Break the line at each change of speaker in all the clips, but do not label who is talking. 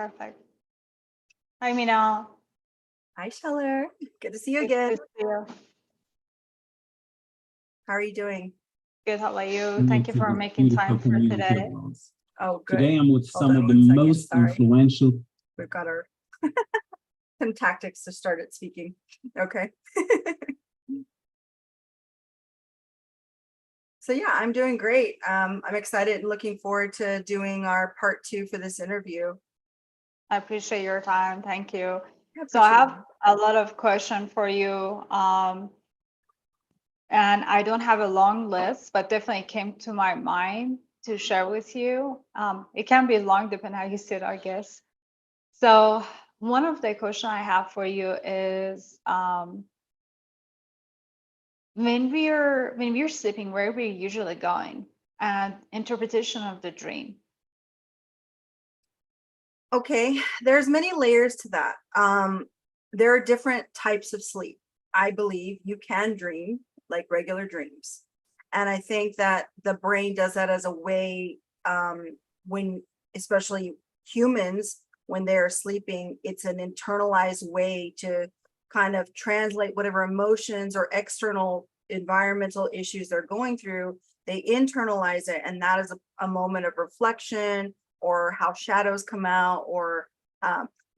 Perfect. Hi, Mina.
Hi, Scheller. Good to see you
Good
again.
to see you.
How are you doing?
Good. How about you?
And
Thank you
to
for
this
making time
beautiful
for
community
today.
of ours.
Oh, good.
Today I'm with
Hold
some
on
of the
1 second,
most
sorry.
influential.
We've got our some tactics to start it speaking. Okay. So yeah, I'm doing great. I'm excited and looking forward to doing our part 2 for this interview.
I appreciate your time. Thank you.
I
So I
appreciate
have a lot of questions for you. And I don't have a long list, but definitely came to my mind to share with you. It can be long depending how you see it, I guess. So one of the questions I have for you is when we're sleeping, where we're usually going, and interpretation of the dream.
Okay, there's many layers to that. There are different types of sleep. I believe you can dream like regular dreams. And I think that the brain does that as a way, when, especially humans, when they're sleeping, it's an internalized way to kind of translate whatever emotions or external environmental issues they're going through. They internalize it, and that is a moment of reflection, or how shadows come out, or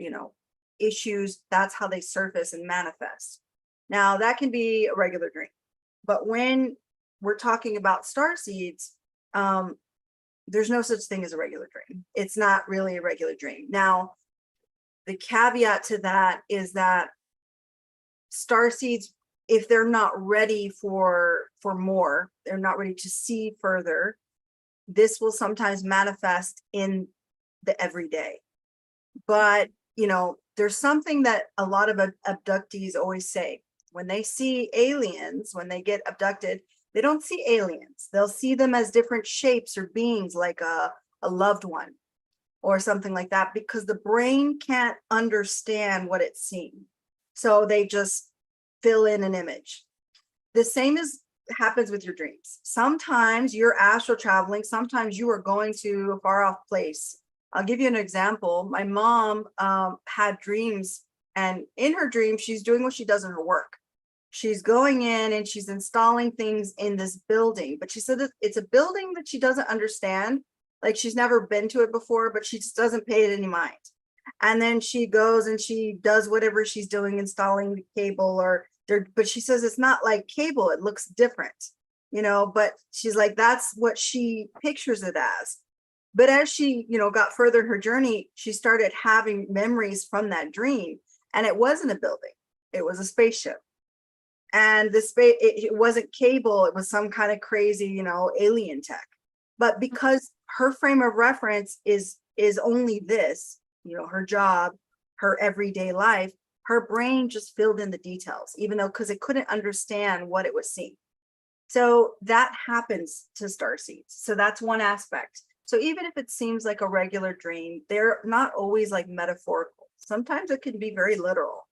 you know, issues. That's how they surface and manifest. Now that can be a regular dream, but when we're talking about star seeds, there's no such thing as a regular dream. It's not really a regular dream. Now, the caveat to that is that star seeds, if they're not ready for more, they're not ready to see further, this will sometimes manifest in the everyday. But you know, there's something that a lot of abductees always say. When they see aliens, when they get abducted, they don't see aliens. They'll see them as different shapes or beings, like a loved one or something like that, because the brain can't understand what it's seeing. So they just fill in an image. The same happens with your dreams. Sometimes you're astral traveling, sometimes you are going to a far off place. I'll give you an example. My mom had dreams, and in her dream, she's doing what she does in her work. She's going in and she's installing things in this building, but she said that it's a building that she doesn't understand. Like, she's never been to it before, but she just doesn't pay it any mind. And then she goes and she does whatever she's doing, installing the cable or there, but she says it's not like cable, it looks different, you know, but she's like, that's what she pictures it as. But as she, you know, got further in her journey, she started having memories from that dream, and it wasn't a building, it was a spaceship. And the space, it wasn't cable, it was some kind of crazy, you know, alien tech. But because her frame of reference is only this, you know, her job, her everyday life, her brain just filled in the details, even though, because it couldn't understand what it was seeing. So that happens to starseeds. So that's one aspect. So even if it seems like a regular dream, they're not always like metaphorical. Sometimes it can be very literal.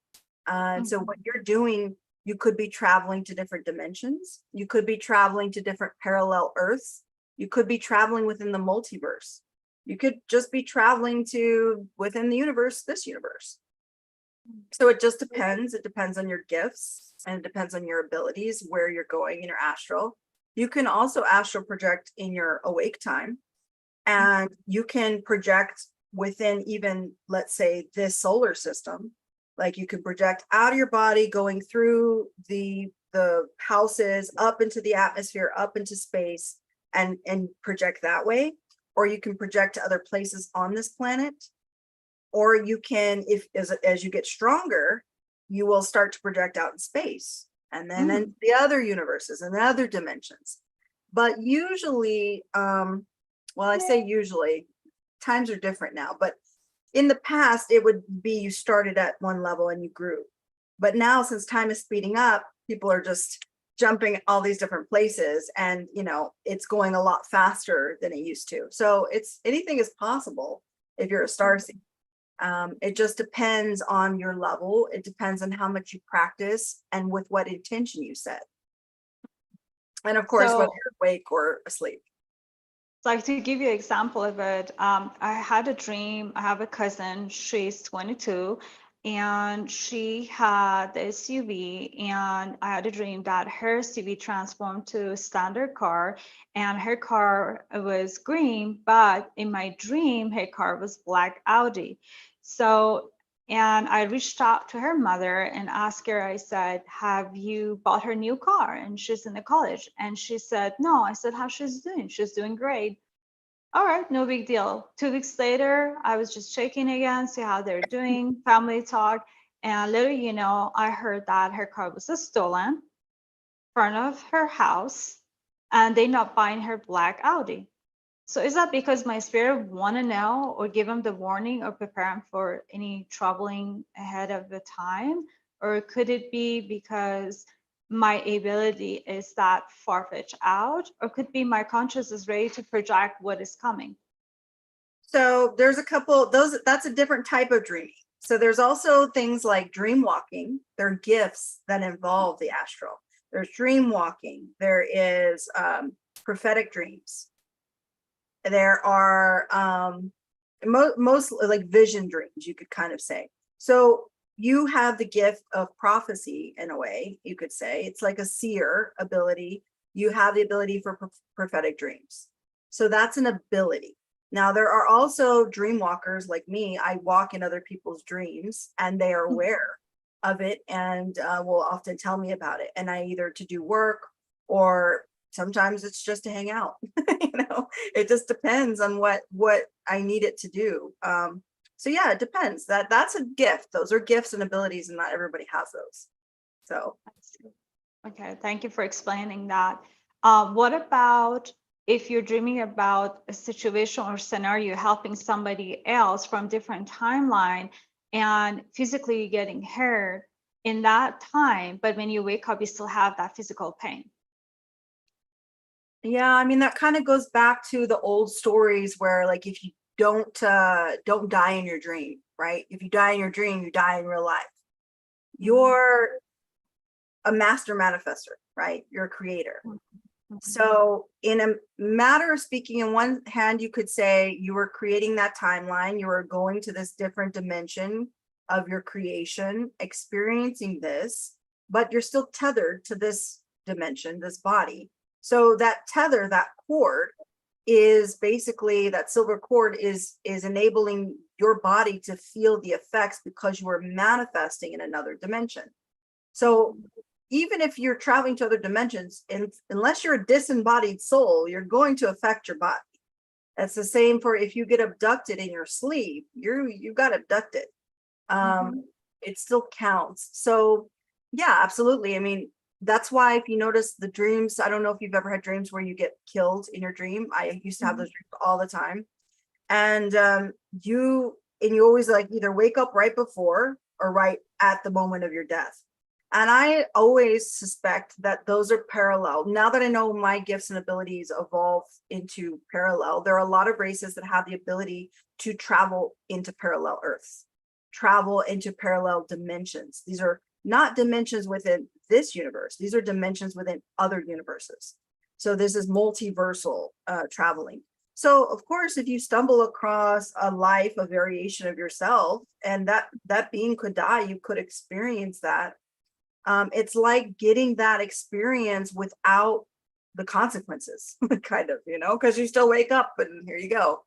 So what you're doing, you could be traveling to different dimensions. You could be traveling to different parallel Earths. You could be traveling within the multiverse. You could just be traveling to within the universe, this universe. So it just depends. It depends on your gifts, and it depends on your abilities, where you're going in your astral. You can also astral project in your awake time, and you can project within even, let's say, this solar system. Like, you can project out of your body, going through the houses, up into the atmosphere, up into space, and project that way. Or you can project to other places on this planet. Or you can, if as you get stronger, you will start to project out in space, and then into the other universes and the other dimensions. But usually, well, I say usually, times are different now, but in the past, it would be you started at one level and you grew. But now, since time is speeding up, people are just jumping all these different places, and you know, it's going a lot faster than it used to. So it's, anything is possible if you're a starseed. It just depends on your level. It depends on how much you practice and with what intention you set. And of course,
So-
whether you're awake or asleep.
Like to give you an example of it, I had a dream. I have a cousin, she's 22, and she had the SUV, and I had a dream that her SUV transformed to a standard car, and her car was green, but in my dream, her car was black Audi. So, and I reached out to her mother and asked her, I said, have you bought her new car? And she's in the college. And she said, no. I said, how's she's doing? She's doing great. All right, no big deal. 2 weeks later, I was just checking again, see how they're doing, family talk. And little you know, I heard that her car was stolen in front of her house and they not buying her black Audi. So is that because my spirit want to know or give them the warning or prepare them for any troubling ahead of the time? Or could it be because my ability is that far-fetched out? Or could be my conscious is ready to project what is coming?
So there's a couple, that's a different type of dreaming. So there's also things like dream walking. There are gifts that involve the astral. There's dream walking. There is prophetic dreams. There are most like vision dreams, you could kind of say. So you have the gift of prophecy in a way, you could say. It's like a seer ability. You have the ability for prophetic dreams. So that's an ability. Now, there are also dream walkers like me. I walk in other people's dreams and they are aware of it and will often tell me about it. And I either to do work or sometimes it's just to hang out. It just depends on what I need it to do. So yeah, it depends. That's a gift. Those are gifts and abilities, and not everybody has those. So
okay, thank you for explaining that. What about if you're dreaming about a situation or scenario helping somebody else from different timeline and physically getting hurt in that time, but when you wake up, you still have that physical pain?
yeah, I mean, that kind of goes back to the old stories where like if you don't die in your dream, right? If you die in your dream, you die in real life. You're a master manifester, right? You're a creator. So in a matter of speaking, in one hand, you could say you were creating that timeline, you were going to this different dimension of your creation, experiencing this, but you're still tethered to this dimension, this body. So that tether, that cord is basically, that silver cord is enabling your body to feel the effects because you are manifesting in another dimension. So even if you're traveling to other dimensions, unless you're a disembodied soul, you're going to affect your body. That's the same for if you get abducted in your sleep, you got abducted. It still counts. So yeah, absolutely. I mean, that's why if you notice the dreams, I don't know if you've ever had dreams where you get killed in your dream. I used to have those dreams all the time. And you always like either wake up right before or right at the moment of your death. And I always suspect that those are parallel. Now that I know my gifts and abilities evolve into parallel, there are a lot of races that have the ability to travel into parallel Earths, travel into parallel dimensions. These are not dimensions within this universe. These are dimensions within other universes. So this is multiversal traveling. So of course, if you stumble across a life, a variation of yourself, and that being could die, you could experience that. It's like getting that experience without the consequences, kind of, because you still wake up and here you go.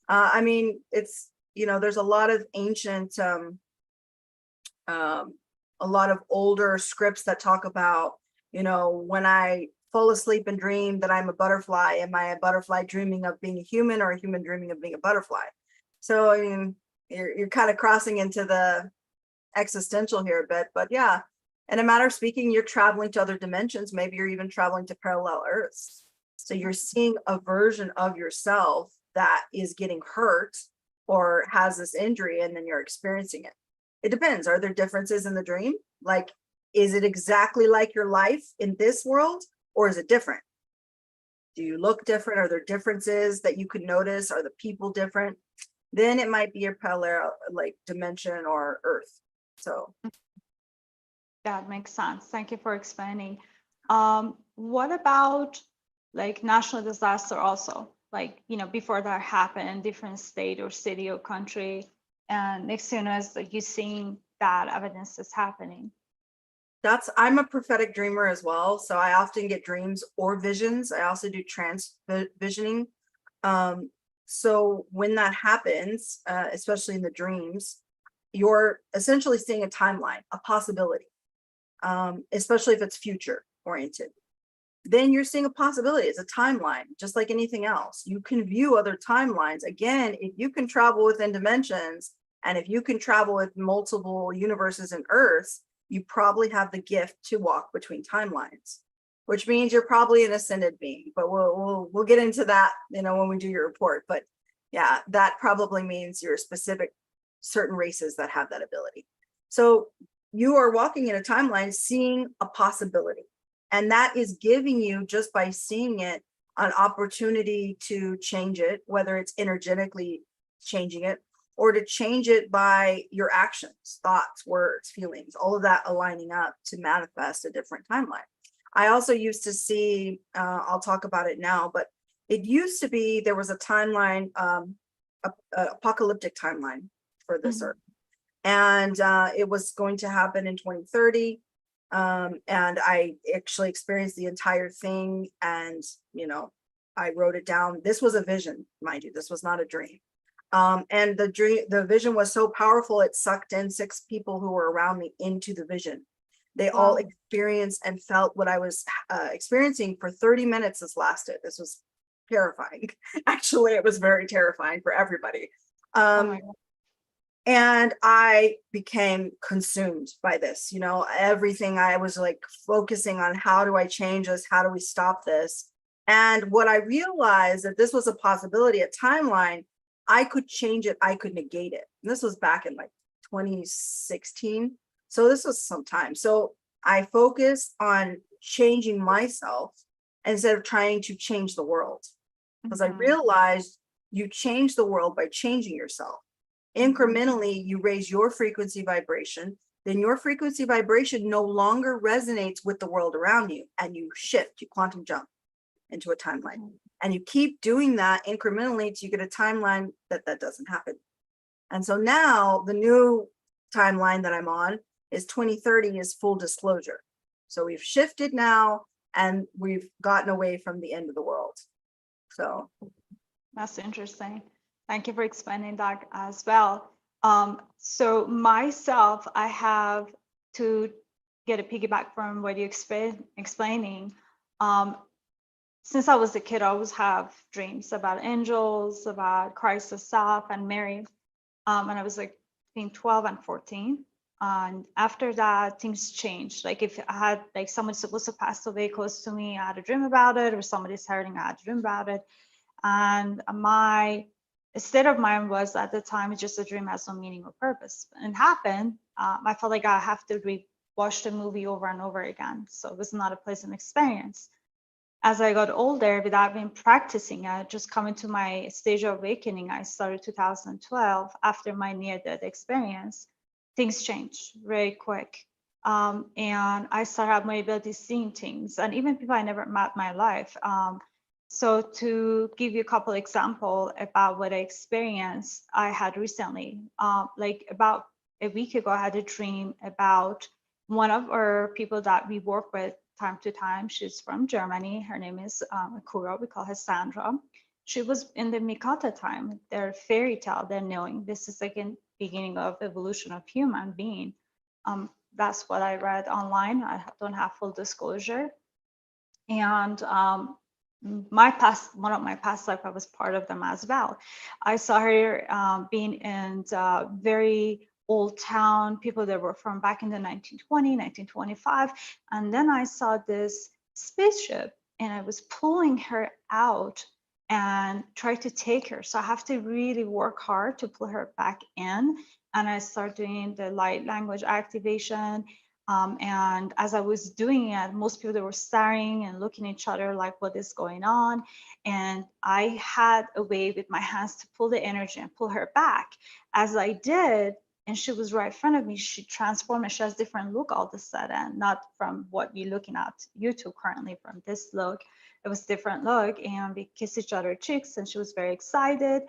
I mean, it's, there's a lot of ancient, a lot of older scripts that talk about, when I fall asleep and dream that I'm a butterfly, am I a butterfly dreaming of being a human or a human dreaming of being a butterfly? So, I mean, you're kind of crossing into the existential here a bit, but yeah. In a matter of speaking, you're traveling to other dimensions. Maybe you're even traveling to parallel Earths. So you're seeing a version of yourself that is getting hurt or has this injury, and then you're experiencing it. It depends. Are there differences in the dream? Like, is it exactly like your life in this world, or is it different? Do you look different? Are there differences that you could notice? Are the people different? Then it might be a parallel, like dimension or Earth. So.
That makes sense. Thank you for explaining. What about like national disaster also? like, before that happened in different state or city or country. And next thing you know, it's like you're seeing that evidence is happening.
I'm a prophetic dreamer as well. So I often get dreams or visions. I also do visioning. So when that happens, especially in the dreams, you're essentially seeing a timeline, a possibility, especially if it's future oriented. Then you're seeing a possibility. It's a timeline, just like anything else. You can view other timelines. Again, if you can travel within dimensions, and if you can travel with multiple universes and Earths, you probably have the gift to walk between timelines, which means you're probably an ascended being. But we'll get into that, when we do your report. But yeah, that probably means you're specific certain races that have that ability. So you are walking in a timeline, seeing a possibility. And that is giving you, just by seeing it, an opportunity to change it, whether it's energetically changing it or to change it by your actions, thoughts, words, feelings, all of that aligning up to manifest a different timeline. I also used to see, I'll talk about it now, but it used to be there was a timeline, apocalyptic timeline for this earth. And it was going to happen in 2030. And I actually experienced the entire thing. And, I wrote it down. This was a vision, mind you, this was not a dream. And the vision was so powerful, it sucked in 6 people who were around me into the vision. They all experienced and felt what I was experiencing for 30 minutes. This lasted. This was terrifying. Actually, it was very terrifying for everybody.
Oh my God.
And I became consumed by this, everything. I was like focusing on, how do I change this? How do we stop this? And what I realized, that this was a possibility, a timeline, I could change it. I could negate it. And this was back in like 2016. So this was some time. So I focused on changing myself instead of trying to change the world. Because I realized you change the world by changing yourself. Incrementally, you raise your frequency vibration, then your frequency vibration no longer resonates with the world around you, and you shift, you quantum jump into a timeline. And you keep doing that incrementally till you get a timeline that doesn't happen. And so now the new timeline that I'm on is 2030 is full disclosure. So we've shifted now, and we've gotten away from the end of the world. So
That's interesting. Thank you for explaining that as well. So myself, I have to get a piggyback from what you're explaining. Since I was a kid, I always have dreams about angels, about Christ himself and Mary. And I was like between 12 and 14. And after that, things changed. Like if I had like someone's supposed to pass away close to me, I had a dream about it, or somebody's hurting, I had a dream about it. And my state of mind was, at the time, it's just a dream, has no meaning or purpose. And it happened. I felt like I have to watch the movie over and over again. So it was not a pleasant experience. As I got older, without being practicing it, just coming to my stage of awakening, I started 2012 after my near-death experience. Things changed very quick. And I started having my ability seeing things, and even people I never met in my life. So to give you a couple examples about what I experienced, I had recently, like about a week ago, I had a dream about one of our people that we work with time to time. She's from Germany. Her name is Kura. We call her Sandra. She was in the Mikata time, their fairy tale, they're knowing this is like a beginning of evolution of human being. That's what I read online. I don't have full disclosure. And one of my past life, I was part of them as well. I saw her being in very old town, people that were from back in the 1920, 1925. And then I saw this spaceship, and I was pulling her out and try to take her. So I have to really work hard to pull her back in. And I start doing the light language activation. And as I was doing it, most people, they were staring and looking at each other like, what is going on? And I had a way with my hands to pull the energy and pull her back. As I did, and she was right in front of me. She transformed and she has different look all of a sudden, not from what we're looking at YouTube currently from this look. It was different look, and we kissed each other cheeks, and she was very excited.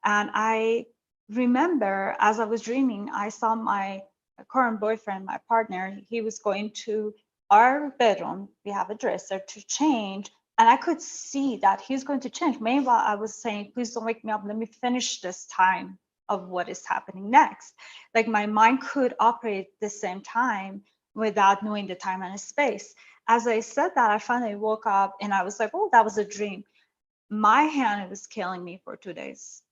And I remember as I was dreaming, I saw my current boyfriend, my partner, he was going to our bedroom. We have a dresser to change. And I could see that he's going to change. Meanwhile, I was saying, please don't wake me up. Let me finish this time of what is happening next. Like my mind could operate the same time without knowing the time and space. As I said that, I finally woke up and I was like, oh, that was a dream. My hand was killing me for 2 days.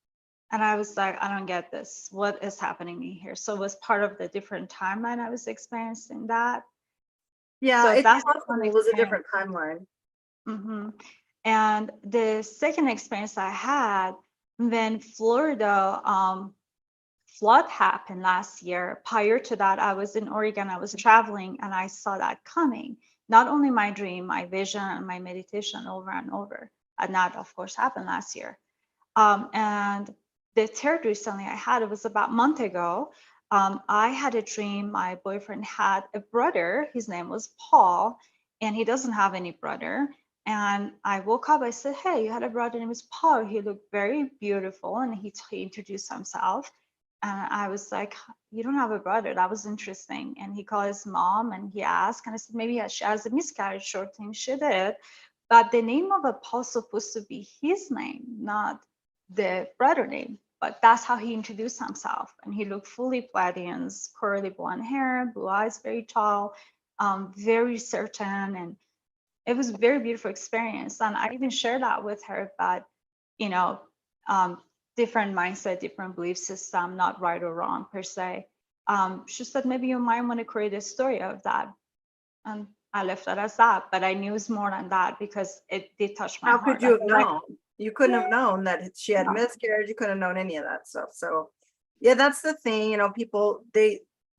And I was like, I don't get this. What is happening here? So it was part of the different timeline I was experiencing that.
Yeah,
So
it's
that's
possible.
one
It was a
experience.
different timeline.
And the second experience I had when Florida flood happened last year. Prior to that, I was in Oregon. I was traveling, and I saw that coming. Not only my dream, my vision, and my meditation over and over. And that, of course, happened last year. And the third recently I had, it was about a month ago. I had a dream. My boyfriend had a brother. His name was Paul, and he doesn't have any brother. And I woke up. I said, "Hey, you had a brother named was Paul. He looked very beautiful." And he introduced himself. And I was like, "You don't have a brother." That was interesting. And he called his mom and he asked, and I said, "Maybe she has a miscarriage." Short thing, she did. But the name of a Paul supposed to be his name, not the brother name. But that's how he introduced himself. And he looked fully Pleiadians, curly blonde hair, blue eyes, very tall, very certain. And it was a very beautiful experience. And I even shared that with her, but, you know, different mindset, different belief system, not right or wrong per se. She said, maybe you might want to create a story of that. And I left it as that, but I knew it's more than that because it did touch my
How
heart.
could you have known? You couldn't have known that she had
No.
miscarriage. You couldn't have known any of that stuff. So yeah, that's the thing. People,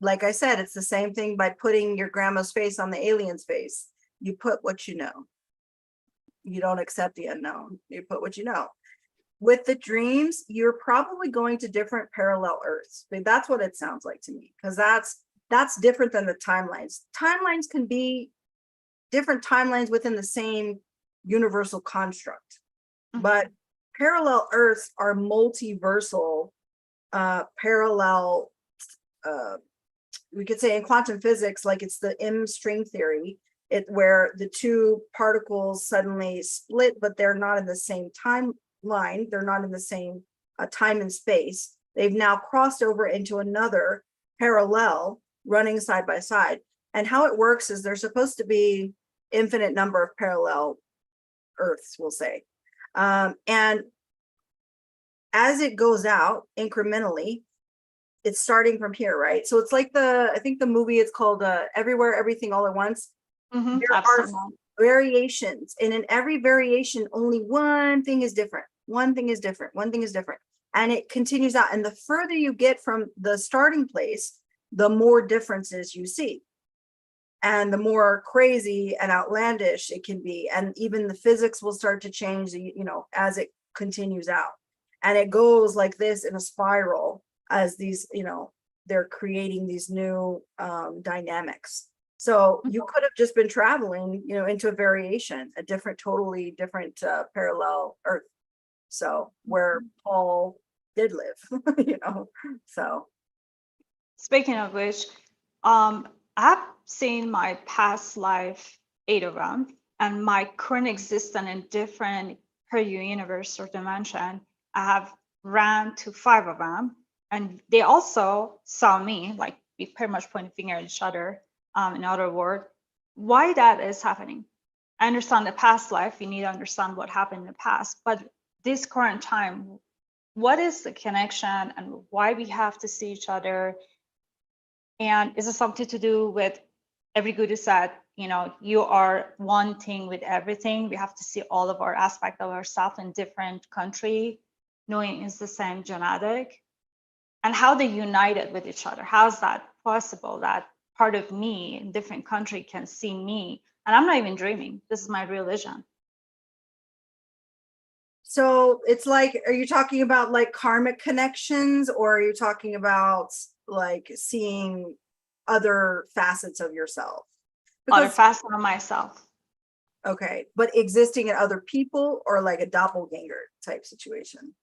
like I said, it's the same thing by putting your grandma's face on the alien's face. You put what you know. You don't accept the unknown. You put what you know. With the dreams, you're probably going to different parallel Earths. But that's what it sounds like to me, because that's different than the timelines. Timelines can be different timelines within the same universal construct, but parallel Earths are multiversal, parallel. We could say in quantum physics, like it's the M string theory, where the two particles suddenly split, but they're not in the same timeline. They're not in the same time and space. They've now crossed over into another parallel running side by side. And how it works is there's supposed to be infinite number of parallel Earths, we'll say. And as it goes out incrementally, it's starting from here, right? So it's like I think the movie, it's called Everywhere, Everything, All at Once. There are variations, and in every variation, only one thing is different. One thing is different. One thing is different. And it continues out. And the further you get from the starting place, the more differences you see. And the more crazy and outlandish it can be. And even the physics will start to change, as it continues out. And it goes like this in a spiral as these, they're creating these new dynamics. So you could have just been traveling, into a variation, a totally different parallel Earth. So where Paul did live, so.
Speaking of which, I've seen my past life, 8 of them, and my current existence in different per universe or dimension. I have ran to 5 of them, and they also saw me, like we pretty much pointing finger at each other. In other words, why that is happening. I understand the past life. You need to understand what happened in the past, but this current time, what is the connection and why we have to see each other? And is it something to do with every Guru said, you are one thing with everything. We have to see all of our aspect of ourselves in different country, knowing it's the same genetic, and how they united with each other. How is that possible that part of me in different country can see me? And I'm not even dreaming. This is my real vision.
So it's like, are you talking about like karmic connections, or are you talking about like seeing other facets of yourself?
Other
Because,
facet of myself.
okay, but existing in other people or like a doppelganger type situation?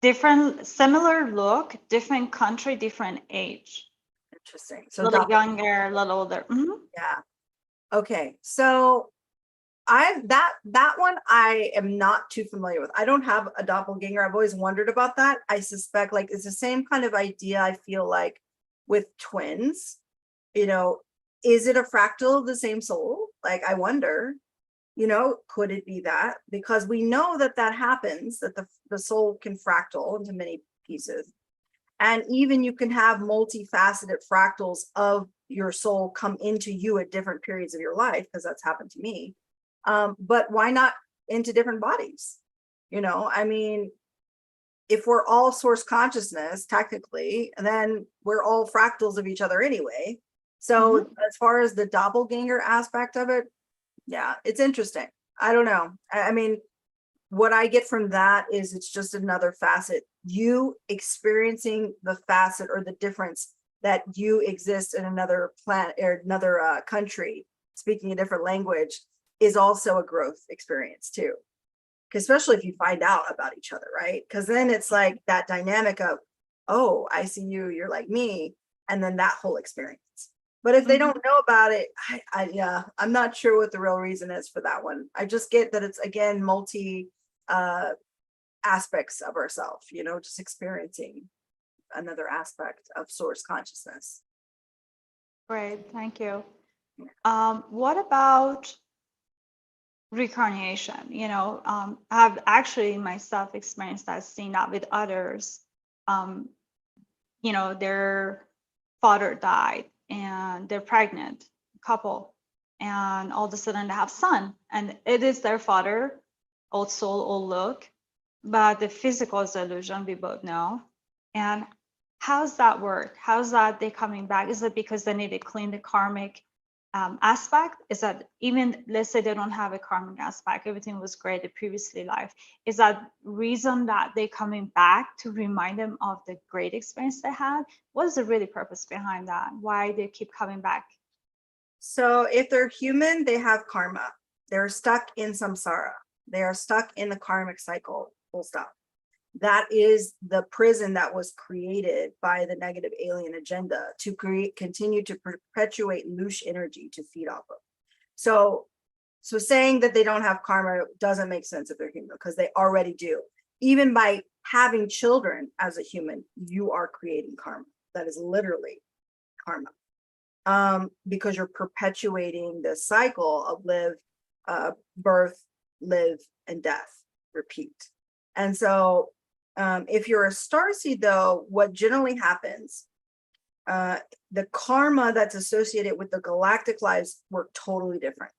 Different, similar look, different country, different age.
Interesting.
A
So
little
doppel,
younger, a little older.
yeah. Okay. So that one I am not too familiar with. I don't have a doppelganger. I've always wondered about that. I suspect like it's the same kind of idea I feel like with twins. You know, is it a fractal of the same soul? Like I wonder, could it be that? Because we know that that happens, that the soul can fractal into many pieces. And even you can have multifaceted fractals of your soul come into you at different periods of your life, because that's happened to me. But why not into different bodies? I mean, if we're all source consciousness, technically, then we're all fractals of each other anyway. So as far as the doppelganger aspect of it, yeah, it's interesting. I don't know. I mean, what I get from that is it's just another facet. You experiencing the facet or the difference that you exist in another planet or another country, speaking a different language, is also a growth experience too. Especially if you find out about each other, right? Because then it's like that dynamic of, oh, I see you, you're like me, and then that whole experience. But if they don't know about it, yeah, I'm not sure what the real reason is for that one. I just get that it's again multi aspects of ourselves, just experiencing another aspect of source consciousness.
Great, thank you. What about reincarnation? I've actually myself experienced that, seen that with others. Their father died and they're pregnant couple, and all of a sudden they have son, and it is their father, old soul, old look, but the physical is illusion, we both know. And how's that work? How's that they coming back? Is it because they need to clean the karmic aspect? Is that, even let's say they don't have a karmic aspect, everything was great the previously life, is that reason that they coming back to remind them of the great experience they had? What is the really purpose behind that? Why they keep coming back?
So if they're human, they have karma. They're stuck in samsara. They are stuck in the karmic cycle, full stop. That is the prison that was created by the negative alien agenda to continue to perpetuate loose energy to feed off of. So saying that they don't have karma doesn't make sense if they're human, because they already do. Even by having children as a human, you are creating karma. That is literally karma. Because you're perpetuating the cycle of live, birth, live, and death, repeat. And so if you're a starseed, though, what generally happens, the karma that's associated with the galactic lives work totally different.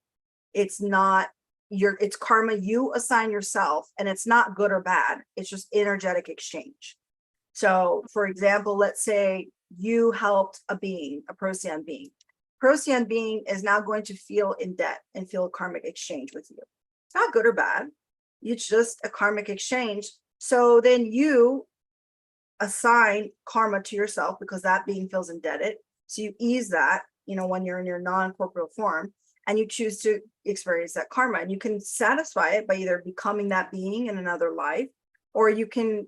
It's not it's karma you assign yourself, and it's not good or bad. It's just energetic exchange. So for example, let's say you helped a being, a Procyon being. Procyon being is now going to feel in debt and feel a karmic exchange with you. It's not good or bad. It's just a karmic exchange. So then you assign karma to yourself because that being feels indebted. So you ease that, when you're in your non-corporeal form, and you choose to experience that karma. And you can satisfy it by either becoming that being in another life, or you can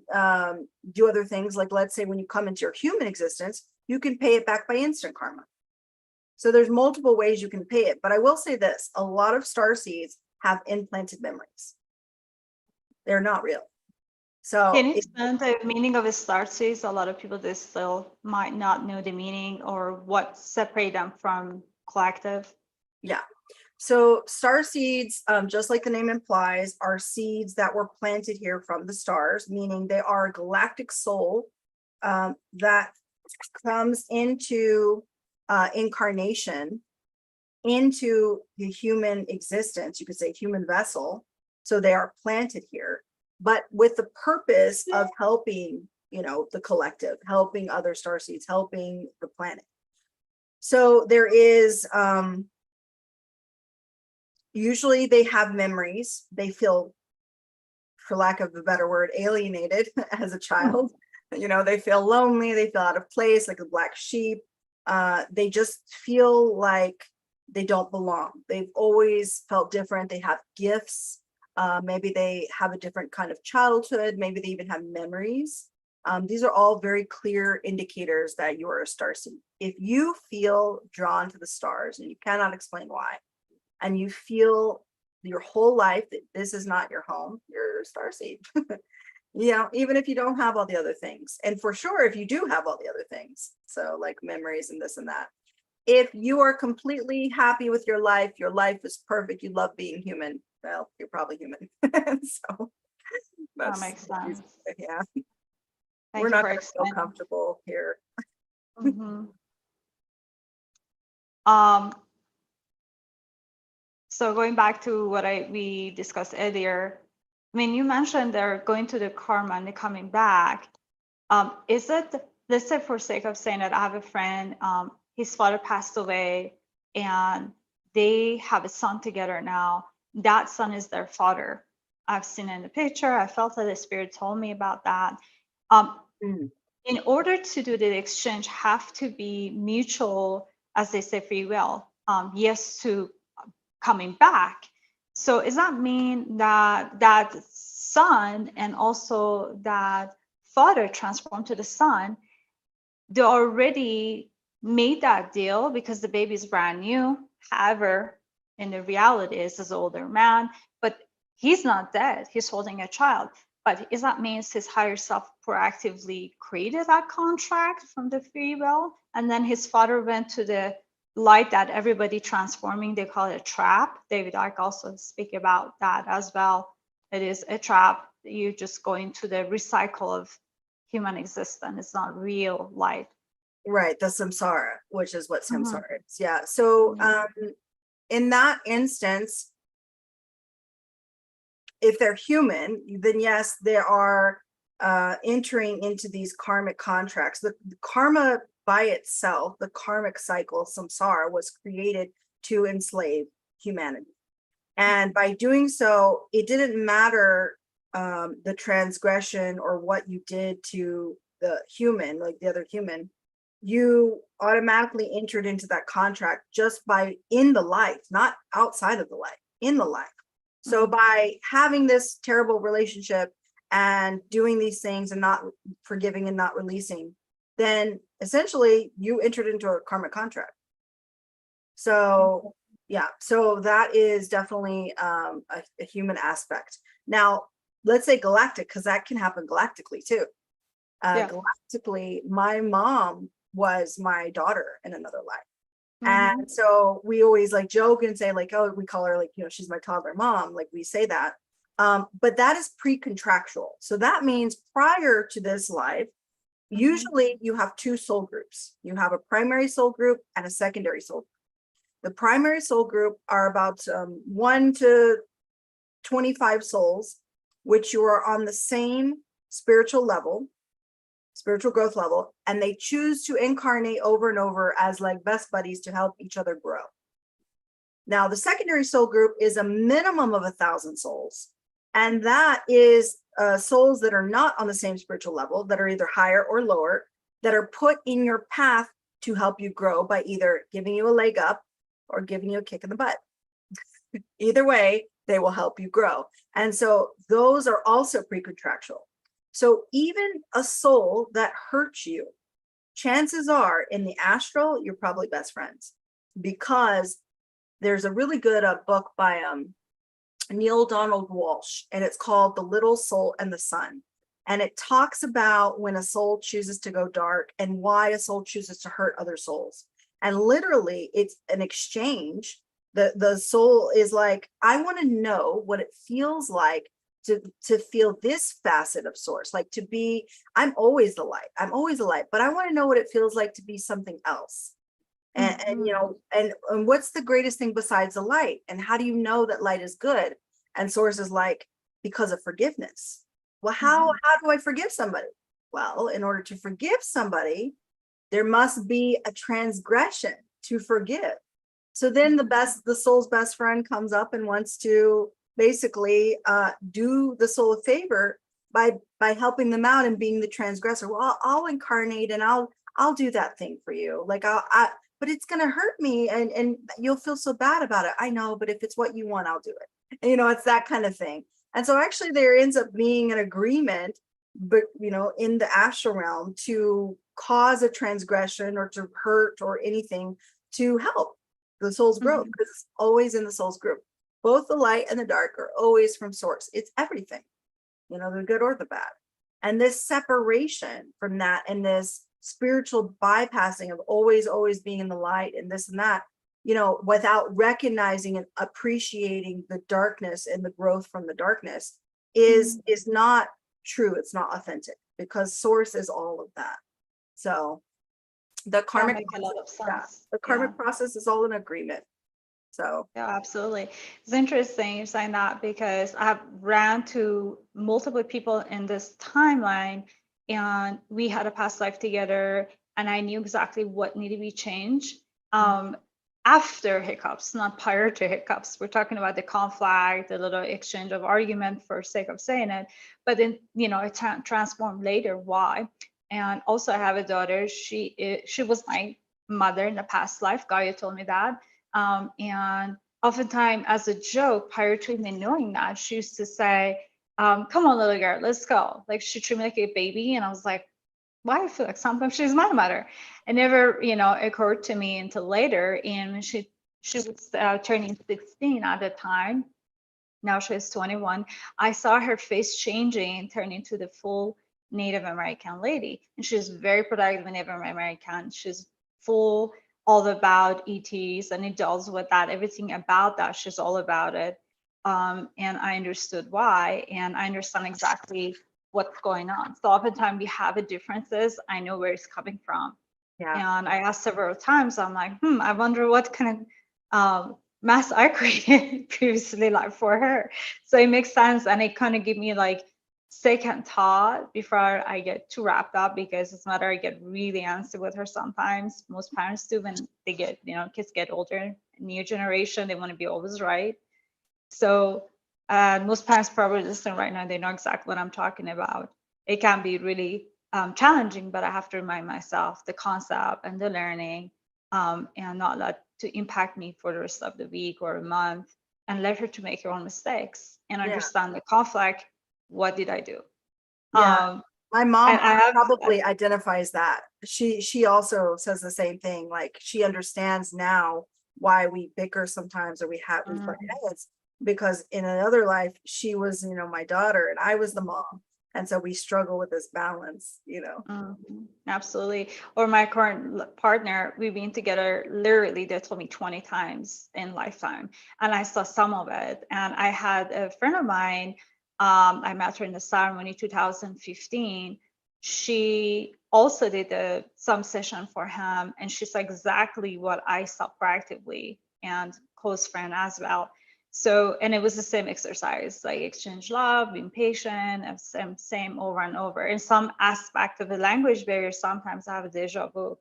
do other things. Like, let's say when you come into your human existence, you can pay it back by instant karma. So there's multiple ways you can pay it. But I will say this, a lot of starseeds have implanted memories. They're not real. So
can you explain the meaning of a starseed? A lot of people, they still might not know the meaning or what separate them from collective.
Yeah. So star seeds, just like the name implies, are seeds that were planted here from the stars, meaning they are a galactic soul that comes into incarnation into the human existence. You could say human vessel. So they are planted here, but with the purpose of helping, the collective, helping other star seeds, helping the planet. So there is usually they have memories. They feel, for lack of a better word, alienated as a child. They feel lonely, they feel out of place, like a black sheep. They just feel like they don't belong. They've always felt different. They have gifts. Maybe they have a different kind of childhood. Maybe they even have memories. These are all very clear indicators that you are a starseed. If you feel drawn to the stars and you cannot explain why, and you feel your whole life that this is not your home, you're a starseed. Even if you don't have all the other things. And for sure, if you do have all the other things, so like memories and this and that, if you are completely happy with your life is perfect, you love being human, well, you're probably human. So
That makes sense.
Yeah.
Thank
We're
you
not
for
going to feel
explaining.
comfortable here.
Mhm. So going back to what we discussed earlier, I mean, you mentioned they're going to the karma and they're coming back. Is it, let's say for sake of saying that I have a friend, his father passed away and they have a son together now. That son is their father. I've seen it in the picture. I felt that the spirit told me about that. In order to do the exchange, have to be mutual, as they say, free will. Yes to coming back. So does that mean that that son and also that father transformed to the son, they already made that deal because the baby is brand new. However, in the reality is this older man, but he's not dead. He's holding a child. But is that means his higher self proactively created that contract from the free will? And then his father went to the light that everybody transforming, they call it a trap. David Icke also speak about that as well. It is a trap. You just go into the recycle of human existence. It's not real light.
Right, the samsara, which is what
Mhm.
samsara is. Yeah. So
Mhm.
in that instance, if they're human, then yes, they are entering into these karmic contracts. The karma by itself, the karmic cycle, samsara, was created to enslave humanity. And by doing so, it didn't matter the transgression or what you did to the human, like the other human, you automatically entered into that contract just by in the life, not outside of the life, in the life. So by having this terrible relationship and doing these things and not forgiving and not releasing, then essentially you entered into a karmic contract. So yeah, so that is definitely a human aspect. Now, let's say galactic, because that can happen galactically too.
Yeah.
Galactically, my mom was my daughter in another life.
Mhm.
And so we always like joke and say like, oh, we call her like, she's my toddler mom. Like we say that. But that is pre-contractual. So that means prior to this life, usually you have two soul groups. You have a primary soul group and a secondary soul group. The primary soul group are about 1 to 25 souls, which you are on the same spiritual level, spiritual growth level, and they choose to incarnate over and over as like best buddies to help each other grow. Now, the secondary soul group is a minimum of 1,000 souls, and that is souls that are not on the same spiritual level, that are either higher or lower, that are put in your path to help you grow by either giving you a leg up or giving you a kick in the butt. Either way, they will help you grow. And so those are also pre-contractual. So even a soul that hurts you, chances are in the astral, you're probably best friends, because there's a really good book by Neil Donald Walsh, and it's called The Little Soul and the Sun. And it talks about when a soul chooses to go dark and why a soul chooses to hurt other souls. And literally, it's an exchange. The soul is like, I want to know what it feels like to feel this facet of source, like to be, I'm always the light, but I want to know what it feels like to be something else. And and what's the greatest thing besides the light? And how do you know that light is good? And source is like, because of forgiveness. Well, how do I forgive somebody? Well, in order to forgive somebody, there must be a transgression to forgive. So then the soul's best friend comes up and wants to basically do the soul a favor by by helping them out and being the transgressor. Well, I'll incarnate and I'll do that thing for you. Like but it's gonna hurt me and you'll feel so bad about it. I know, but if it's what you want, I'll do it. And, it's that kind of thing. And so actually there ends up being an agreement, but in the astral realm to cause a transgression or to hurt or anything to help the soul's growth, because it's always in the soul's group. Both the light and the dark are always from source. It's everything, the good or the bad. And this separation from that and this spiritual bypassing of always being in the light and this and that, without recognizing and appreciating the darkness and the growth from the darkness is not true. It's not authentic, because source is all of that. So the karmic process is all an agreement. So
yeah, absolutely. It's interesting you're saying that, because I have ran to multiple people in this timeline, and we had a past life together, and I knew exactly what needed to be changed after hiccups, not prior to hiccups. We're talking about the conflict, the little exchange of argument for sake of saying it, but then it transformed later. Why? And also, I have a daughter. She was my mother in the past life. Gaia told me that. And oftentimes, as a joke, prior to even knowing that, she used to say, come on, little girl, let's go. Like, she treated me like a baby. And I was like, why? I feel like sometimes she's my mother. It never, occurred to me until later. And when she was turning 16 at the time. Now she's 21. I saw her face changing and turn into the full Native American lady. And she's very protective of Native American. She's full all about ETs, and it deals with that, everything about that. She's all about it. And I understood why, and I understand exactly what's going on. So oftentimes we have differences. I know where it's coming from.
yeah.
And I asked several times, I'm like, I wonder what kind of mess I created previously, like, for her. So it makes sense, and it kind of give me like second thought before I get too wrapped up, because it's matter I get really antsy with her sometimes. Most parents do when they get, kids get older, new generation, they want to be always right. So most parents probably listening right now, they know exactly what I'm talking about. It can be really challenging, but I have to remind myself the concept and the learning, and not let to impact me for the rest of the week or a month, and let her to make her own mistakes and understand the conflict. What did I do?
Yeah. My mom
I
probably identifies that. She also says the same thing. Like, she understands now why we bicker sometimes, or we butt heads, because in another life she was, my daughter and I was the mom. And so we struggle with this balance,
Absolutely. Or my current partner, we've been together, literally, they told me 20 times in lifetime. And I saw some of it. And I had a friend of mine, I met her in the ceremony 2015. She also did some session for him, and she's exactly what I saw proactively, and close friend as well. So, and it was the same exercise, like exchange love, being patient, and same over and over. In some aspect of the language barrier, sometimes I have a deja vu.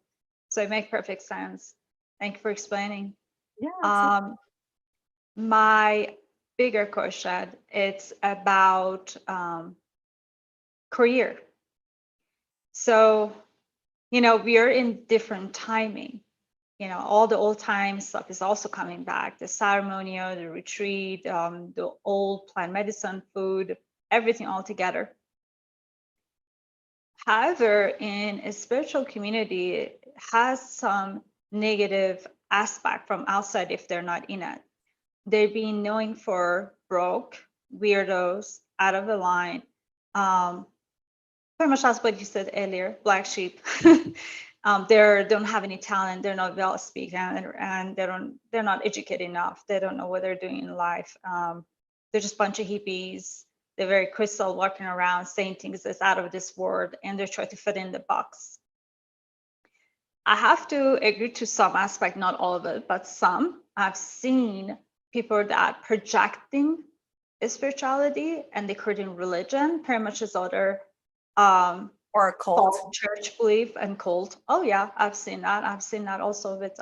So it makes perfect sense. Thank you for explaining.
Yeah.
My bigger question, it's about career. So, we are in different timing. All the old time stuff is also coming back. The ceremonial, the retreat, the old plant medicine, food, everything all together. However, in a spiritual community, it has some negative aspect from outside if they're not in it. They're being known for broke, weirdos, out of the line. Pretty much that's what you said earlier, black sheep. They don't have any talent. They're not well speaking, and they're not educated enough. They don't know what they're doing in life. They're just a bunch of hippies. They're very crystal, walking around saying things that's out of this world, and they're trying to fit in the box. I have to agree to some aspect, not all of it, but some. I've seen people that projecting spirituality and they creating religion, pretty much as other
or a cult,
church belief and cult. Oh yeah, I've seen that. I've seen that also with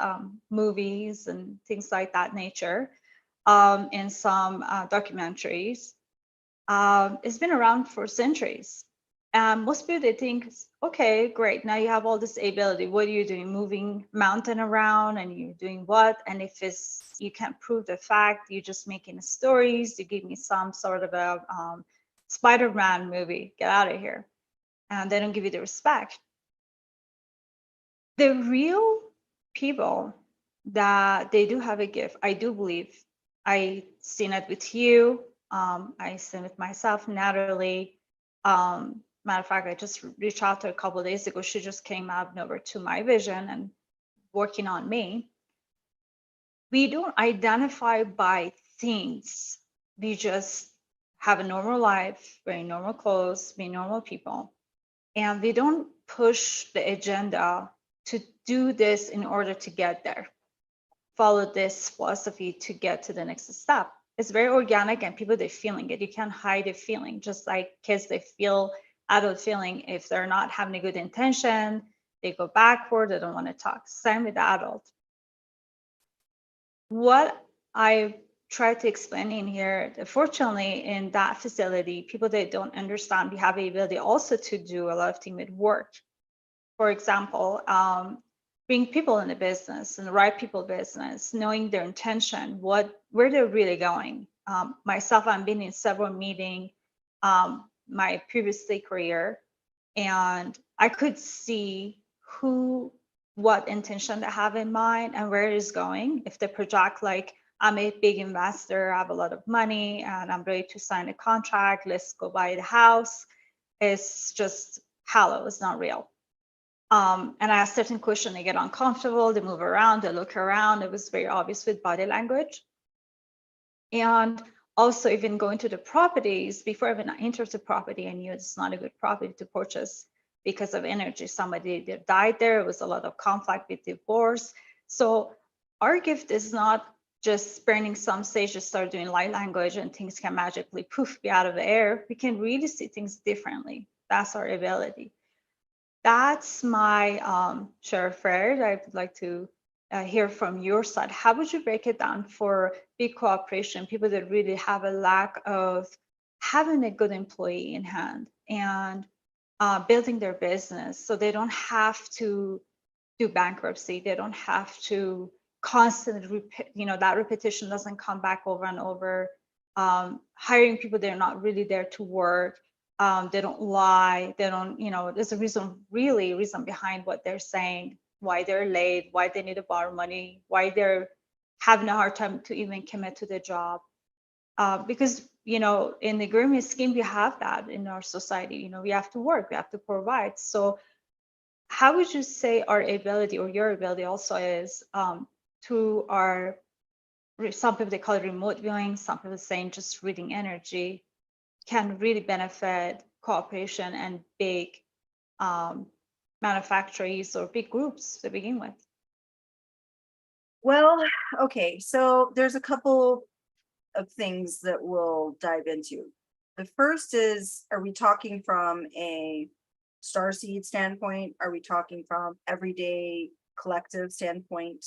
movies and things like that nature, in some documentaries. It's been around for centuries. Most people, they think, okay, great. Now you have all this ability. What are you doing? Moving mountain around, and you're doing what? And if it's, you can't prove the fact, you're just making stories. You give me some sort of a Spider-Man movie. Get out of here. And they don't give you the respect. The real people that they do have a gift, I do believe. I seen it with you. I seen it with myself, Natalie. Matter of fact, I just reached out to her a couple of days ago. She just came out over to my vision and working on me. We don't identify by things. We just have a normal life, wearing normal clothes, being normal people. And we don't push the agenda to do this in order to get there. Follow this philosophy to get to the next step. It's very organic, and people, they're feeling it. You can't hide a feeling, just like kids, they feel adult feeling. If they're not having a good intention, they go backward, they don't want to talk. Same with the adult. What I try to explain in here, fortunately, in that facility, people that don't understand, we have the ability also to do a lot of teamwork work. For example, bring people in the business and the right people business, knowing their intention, where they're really going. Myself, I've been in several meetings, my previously career, and I could see what intention they have in mind and where it is going. If they project like, I'm a big investor, I have a lot of money, and I'm ready to sign a contract, let's go buy the house, it's just hollow, it's not real. And I ask certain questions, they get uncomfortable, they move around, they look around. It was very obvious with body language. And also, even going to the properties, before even I entered the property, I knew it's not a good property to purchase because of energy. Somebody that died there, it was a lot of conflict with divorce. So our gift is not just burning some sage, just start doing light language and things can magically poof, be out of the air. We can really see things differently. That's our ability. That's my share of Fred. I would like to hear from your side. How would you break it down for big cooperation, people that really have a lack of having a good employee in hand and building their business so they don't have to do bankruptcy, they don't have to constantly that repetition doesn't come back over and over. Hiring people, they're not really there to work. They don't lie, they don't, there's a reason behind what they're saying, why they're late, why they need to borrow money, why they're having a hard time to even commit to the job. Because in the agreement scheme, we have that in our society. We have to work, we have to provide. So how would you say our ability, or your ability also, is to our, some people, they call it remote viewing, some people saying just reading energy, can really benefit cooperation and big manufacturers or big groups to begin with?
Well, okay, so there's a couple of things that we'll dive into. The first is, are we talking from a Starseed standpoint? Are we talking from everyday collective standpoint?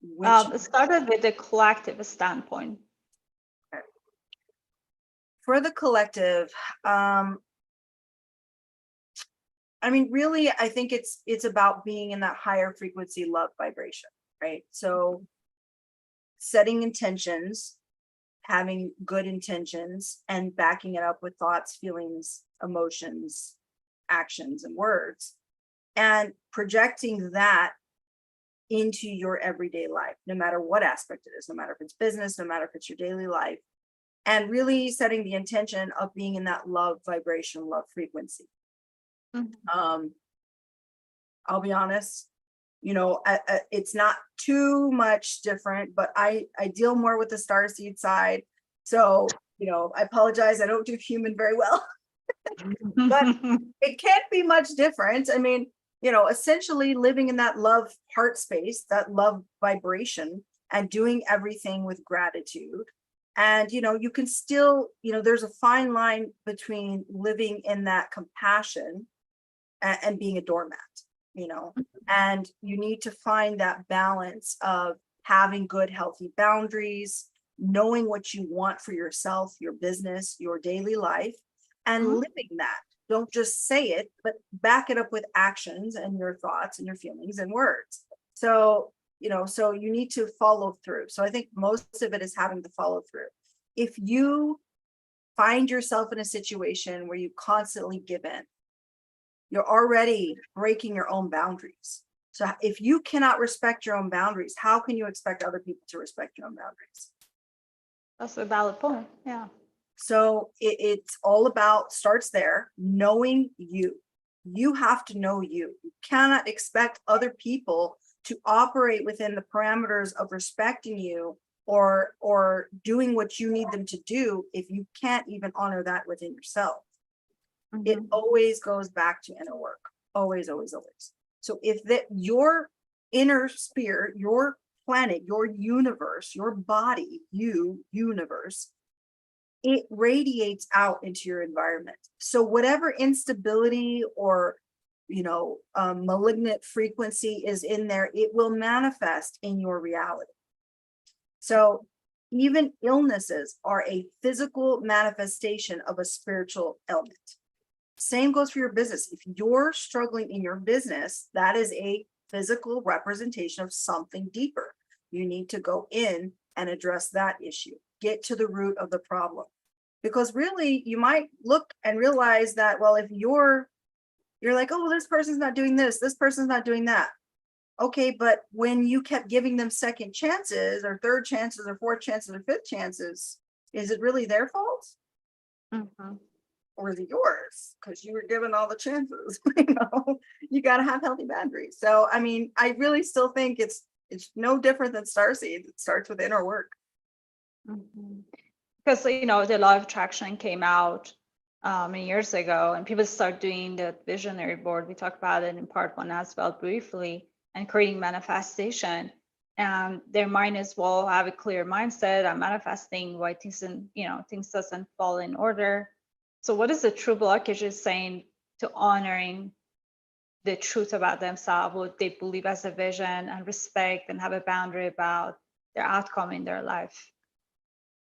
It started with the collective standpoint.
For the collective, really, I think it's about being in that higher frequency love vibration, right? So setting intentions, having good intentions, and backing it up with thoughts, feelings, emotions, actions, and words, and projecting that into your everyday life, no matter what aspect it is, no matter if it's business, no matter if it's your daily life, and really setting the intention of being in that love vibration, love frequency. Mm-hmm. I'll be honest, it's not too much different, but I deal more with the Starseed side. So, I apologize, I don't do human very well, but it can't be much different. Essentially living in that love heart space, that love vibration, and doing everything with gratitude. And, you can still, there's a fine line between living in that compassion and being a doormat, and you need to find that balance of having good, healthy boundaries, knowing what you want for yourself, your business, your daily life, and living that. Don't just say it, but back it up with actions and your thoughts and your feelings and words. So, so you need to follow through. So I think most of it is having to follow through. If you find yourself in a situation where you constantly give in, you're already breaking your own boundaries. So if you cannot respect your own boundaries, how can you expect other people to respect your own boundaries?
That's a valid point. Yeah.
So it's all about, starts there, knowing you. You have to know you. You cannot expect other people to operate within the parameters of respecting you or doing what you need them to do if you can't even honor that within yourself. It always goes back to inner work. Always, always, always. So if your inner sphere, your planet, your universe, your body, universe, it radiates out into your environment. So whatever instability or malignant frequency is in there, it will manifest in your reality. So even illnesses are a physical manifestation of a spiritual element. Same goes for your business. If you're struggling in your business, that is a physical representation of something deeper. You need to go in and address that issue. Get to the root of the problem. Because really, you might look and realize that, well, if you're like, oh, well, this person's not doing this person's not doing that. Okay, but when you kept giving them second chances or third chances or fourth chances or fifth chances, is it really their fault? Or is it yours? Because you were given all the chances. You got to have healthy boundaries. So, I mean, I really still think it's no different than Starseed. It starts with inner work.
Because, the law of attraction came out many years ago, and people start doing the visionary board. We talked about it in part 1 as well briefly, and creating manifestation. And their mind is, well, I have a clear mindset. I'm manifesting why things doesn't fall in order. So what is the true blockage is saying to honoring the truth about themselves, what they believe as a vision, and respect and have a boundary about their outcome in their life.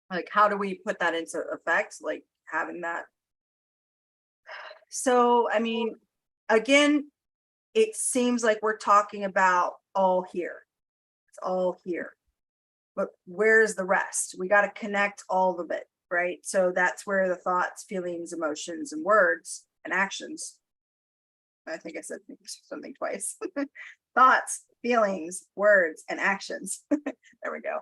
Like, how do we put that into effect? Like having that. So, I mean, again, it seems like we're talking about all here. It's all here. But where's the rest? We got to connect all of it, right? So that's where the thoughts, feelings, emotions, and words and actions. I think I said something twice. Thoughts, feelings, words, and actions. There we go.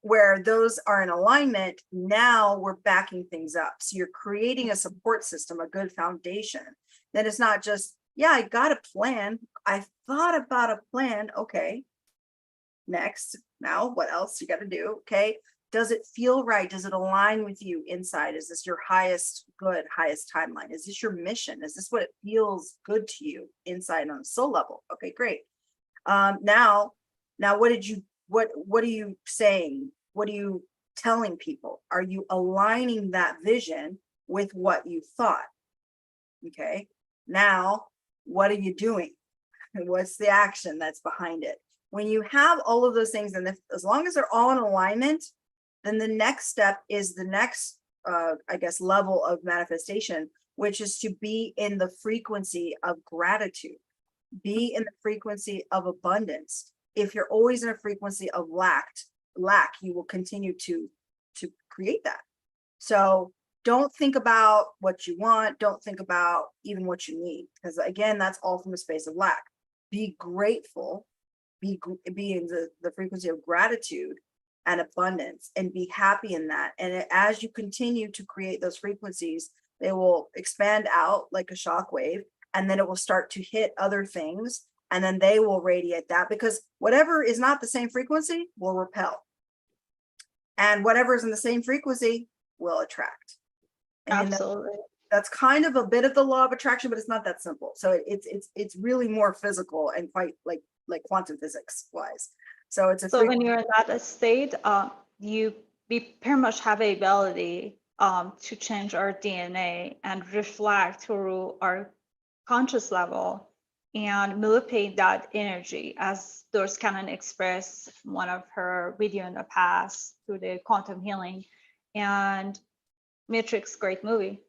Where those are in alignment, now we're backing things up. So you're creating a support system, a good foundation. Then it's not just, yeah, I got a plan. I thought about a plan. Okay. Next, now what else you got to do? Okay. Does it feel right? Does it align with you inside? Is this your highest good, highest timeline? Is this your mission? Is this what it feels good to you inside on a soul level? Okay, great. Now what are you saying? What are you telling people? Are you aligning that vision with what you thought? Okay. Now, what are you doing? What's the action that's behind it? When you have all of those things, and as long as they're all in alignment, then the next step is the next, level of manifestation, which is to be in the frequency of gratitude, be in the frequency of abundance. If you're always in a frequency of lack, you will continue to create that. So don't think about what you want. Don't think about even what you need, because again, that's all from a space of lack. Be grateful, be in the frequency of gratitude and abundance, and be happy in that. And as you continue to create those frequencies, they will expand out like a shock wave, and then it will start to hit other things, and then they will radiate that, because whatever is not the same frequency will repel, and whatever is in the same frequency will attract. And
absolutely.
That's kind of a bit of the law of attraction, but it's not that simple. So it's really more physical and quite like quantum physics wise. So it's
when you're in that state, we pretty much have a ability to change our DNA and reflect through our conscious level and manipulate that energy, as Doris Cannon expressed in one of her video in the past through the quantum healing. And Matrix, great movie.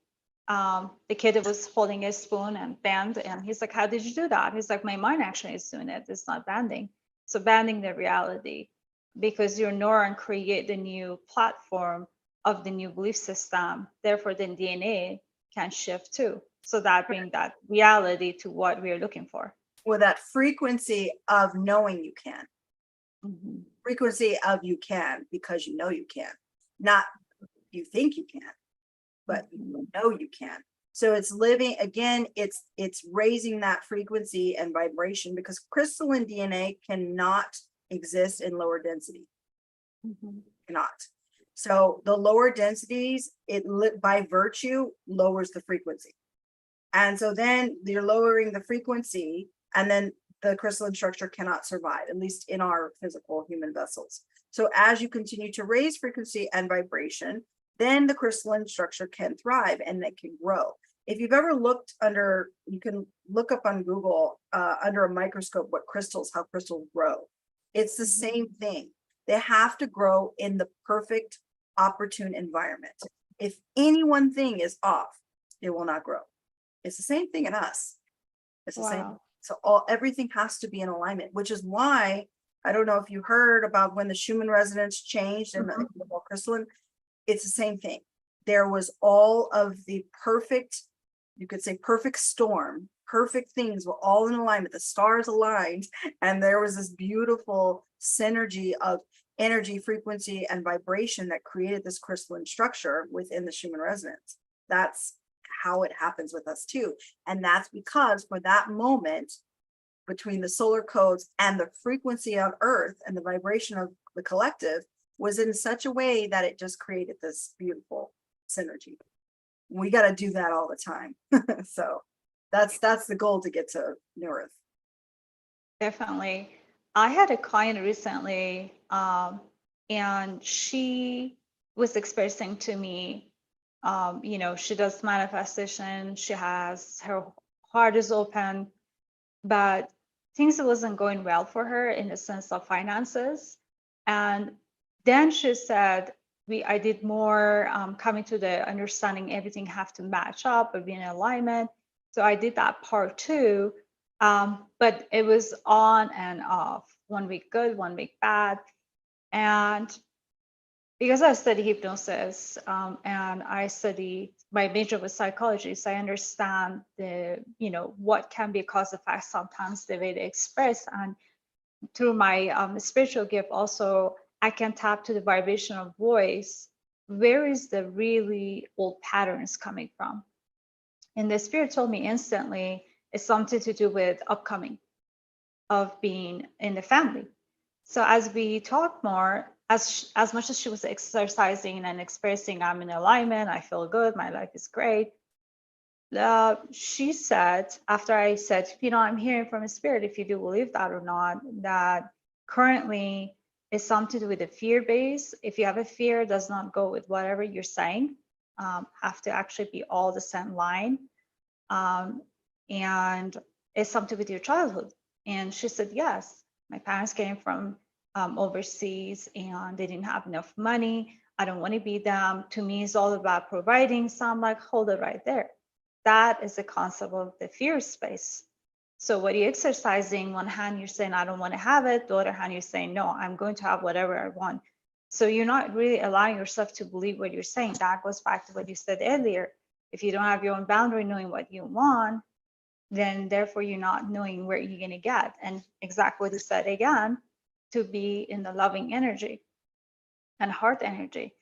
the kid that was holding a spoon and band, and he's like, how did you do that? He's like, my mind actually is doing it. It's not banding. So banding the reality, because your neuron create the new platform of the new belief system. Therefore, the DNA can shift too. So that being that reality to what we're looking for.
With that frequency of knowing you can.
Mm-hmm.
Frequency of you can because you know you can, not you think you can, but you know you can. So it's living again, it's raising that frequency and vibration, because crystalline DNA cannot exist in lower density.
Mm-hmm.
Cannot. So the lower densities, by virtue lowers the frequency. And so then you're lowering the frequency, and then the crystalline structure cannot survive, at least in our physical human vessels. So as you continue to raise frequency and vibration, then the crystalline structure can thrive and it can grow. If you've ever looked under, you can look up on Google under a microscope how crystals grow. It's the same thing. They have to grow in the perfect, opportune environment. If any one thing is off, it will not grow. It's the same thing in us. It's the same. So everything has to be in alignment, which is why, I don't know if you heard about when the Schumann resonance changed and the more crystalline, it's the same thing. There was all of the perfect, you could say perfect storm, perfect things were all in alignment. The stars aligned, and there was this beautiful synergy of energy, frequency, and vibration that created this crystalline structure within the Schumann resonance. That's how it happens with us too. And that's because for that moment between the solar codes and the frequency of Earth and the vibration of the collective was in such a way that it just created this beautiful synergy. We got to do that all the time. So that's the goal, to get to New Earth.
Definitely. I had a client recently, and she was expressing to me, she does manifestation, she has, her heart is open, but things wasn't going well for her in the sense of finances. And then she said, I did more coming to the understanding everything have to match up or be in alignment. So I did that part too. But it was on and off, 1 week good, 1 week bad. And because I study hypnosis and I study, my major was psychology, so I understand what can be cause effect sometimes, the way they express. And through my spiritual gift also, I can tap to the vibrational voice. Where is the really old patterns coming from? And the spirit told me instantly, it's something to do with upcoming of being in the family. So as we talk more, as much as she was exercising and expressing, I'm in alignment, I feel good, my life is great. She said, after I said, I'm hearing from a spirit, if you do believe that or not, that currently is something to do with the fear base. If you have a fear, it does not go with whatever you're saying, have to actually be all the same line. And it's something with your childhood. And she said, yes, my parents came from overseas and they didn't have enough money. I don't want to be them. To me, it's all about providing. So I'm like, hold it right there. That is the concept of the fear space. So what you're exercising, one hand, you're saying, I don't want to have it. The other hand, you're saying, no, I'm going to have whatever I want. So you're not really allowing yourself to believe what you're saying. That goes back to what you said earlier. If you don't have your own boundary, knowing what you want, then therefore you're not knowing where you're going to get. And exactly what you said again, to be in the loving energy and heart energy.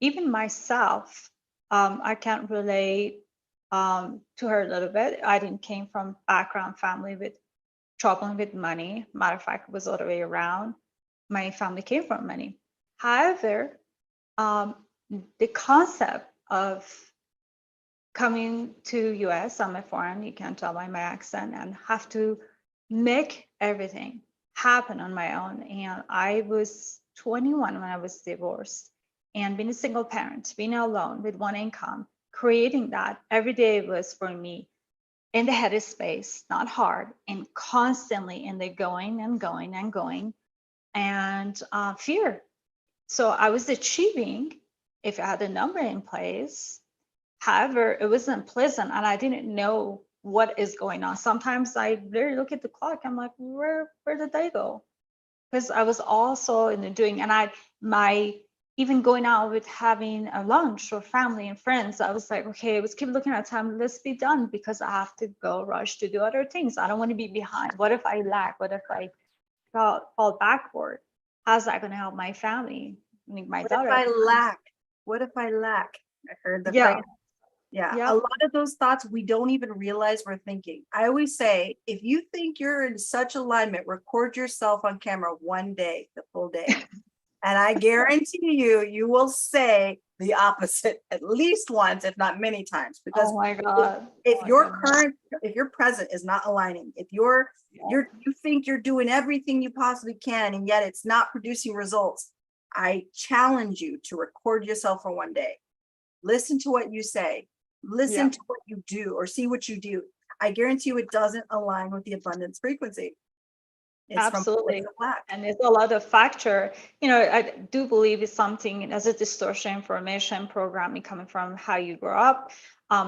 Even myself, I can't relate to her a little bit. I didn't came from background family with trouble with money. Matter of fact, it was all the way around. My family came from money. However, the concept of coming to US, I'm a foreign, you can tell by my accent, and have to make everything happen on my own. And I was 21 when I was divorced, and being a single parent, being alone with one income, creating that every day was for me in the headspace, not hard, and constantly in the going and going and going, and fear. So I was achieving, if I had a number in place, However, it wasn't pleasant and I didn't know what is going on. Sometimes I literally look at the clock, I'm like, where did they go? Because I was also in the doing, and my even going out with having a lunch or family and friends, I was like, okay, let's keep looking at time, let's be done because I have to go rush to do other things. I don't want to be behind. What if I lack? What if I fall backward? How's that going to help my family? I mean, my
What if
daughter at
I
the time.
lack? What if I lack? I heard the phrase.
Yeah.
Yeah, a
Yep.
lot of those thoughts we don't even realize we're thinking. I always say, if you think you're in such alignment, record yourself on camera one day, the full day. And I guarantee you, you will say the opposite at least once, if not many times, because
Oh my God.
if
Oh my
your
goodness.
current, if your present is not aligning, if you think you're doing everything you possibly can, and yet it's not producing results, I challenge you to record yourself for one day. Listen to what you say, listen
Yeah.
to what you do, or see what you do. I guarantee you it doesn't align with the abundance frequency. It's from a place
Absolutely.
of lack.
And there's a lot of factor, I do believe it's something as a distortion information programming coming from how you grow up.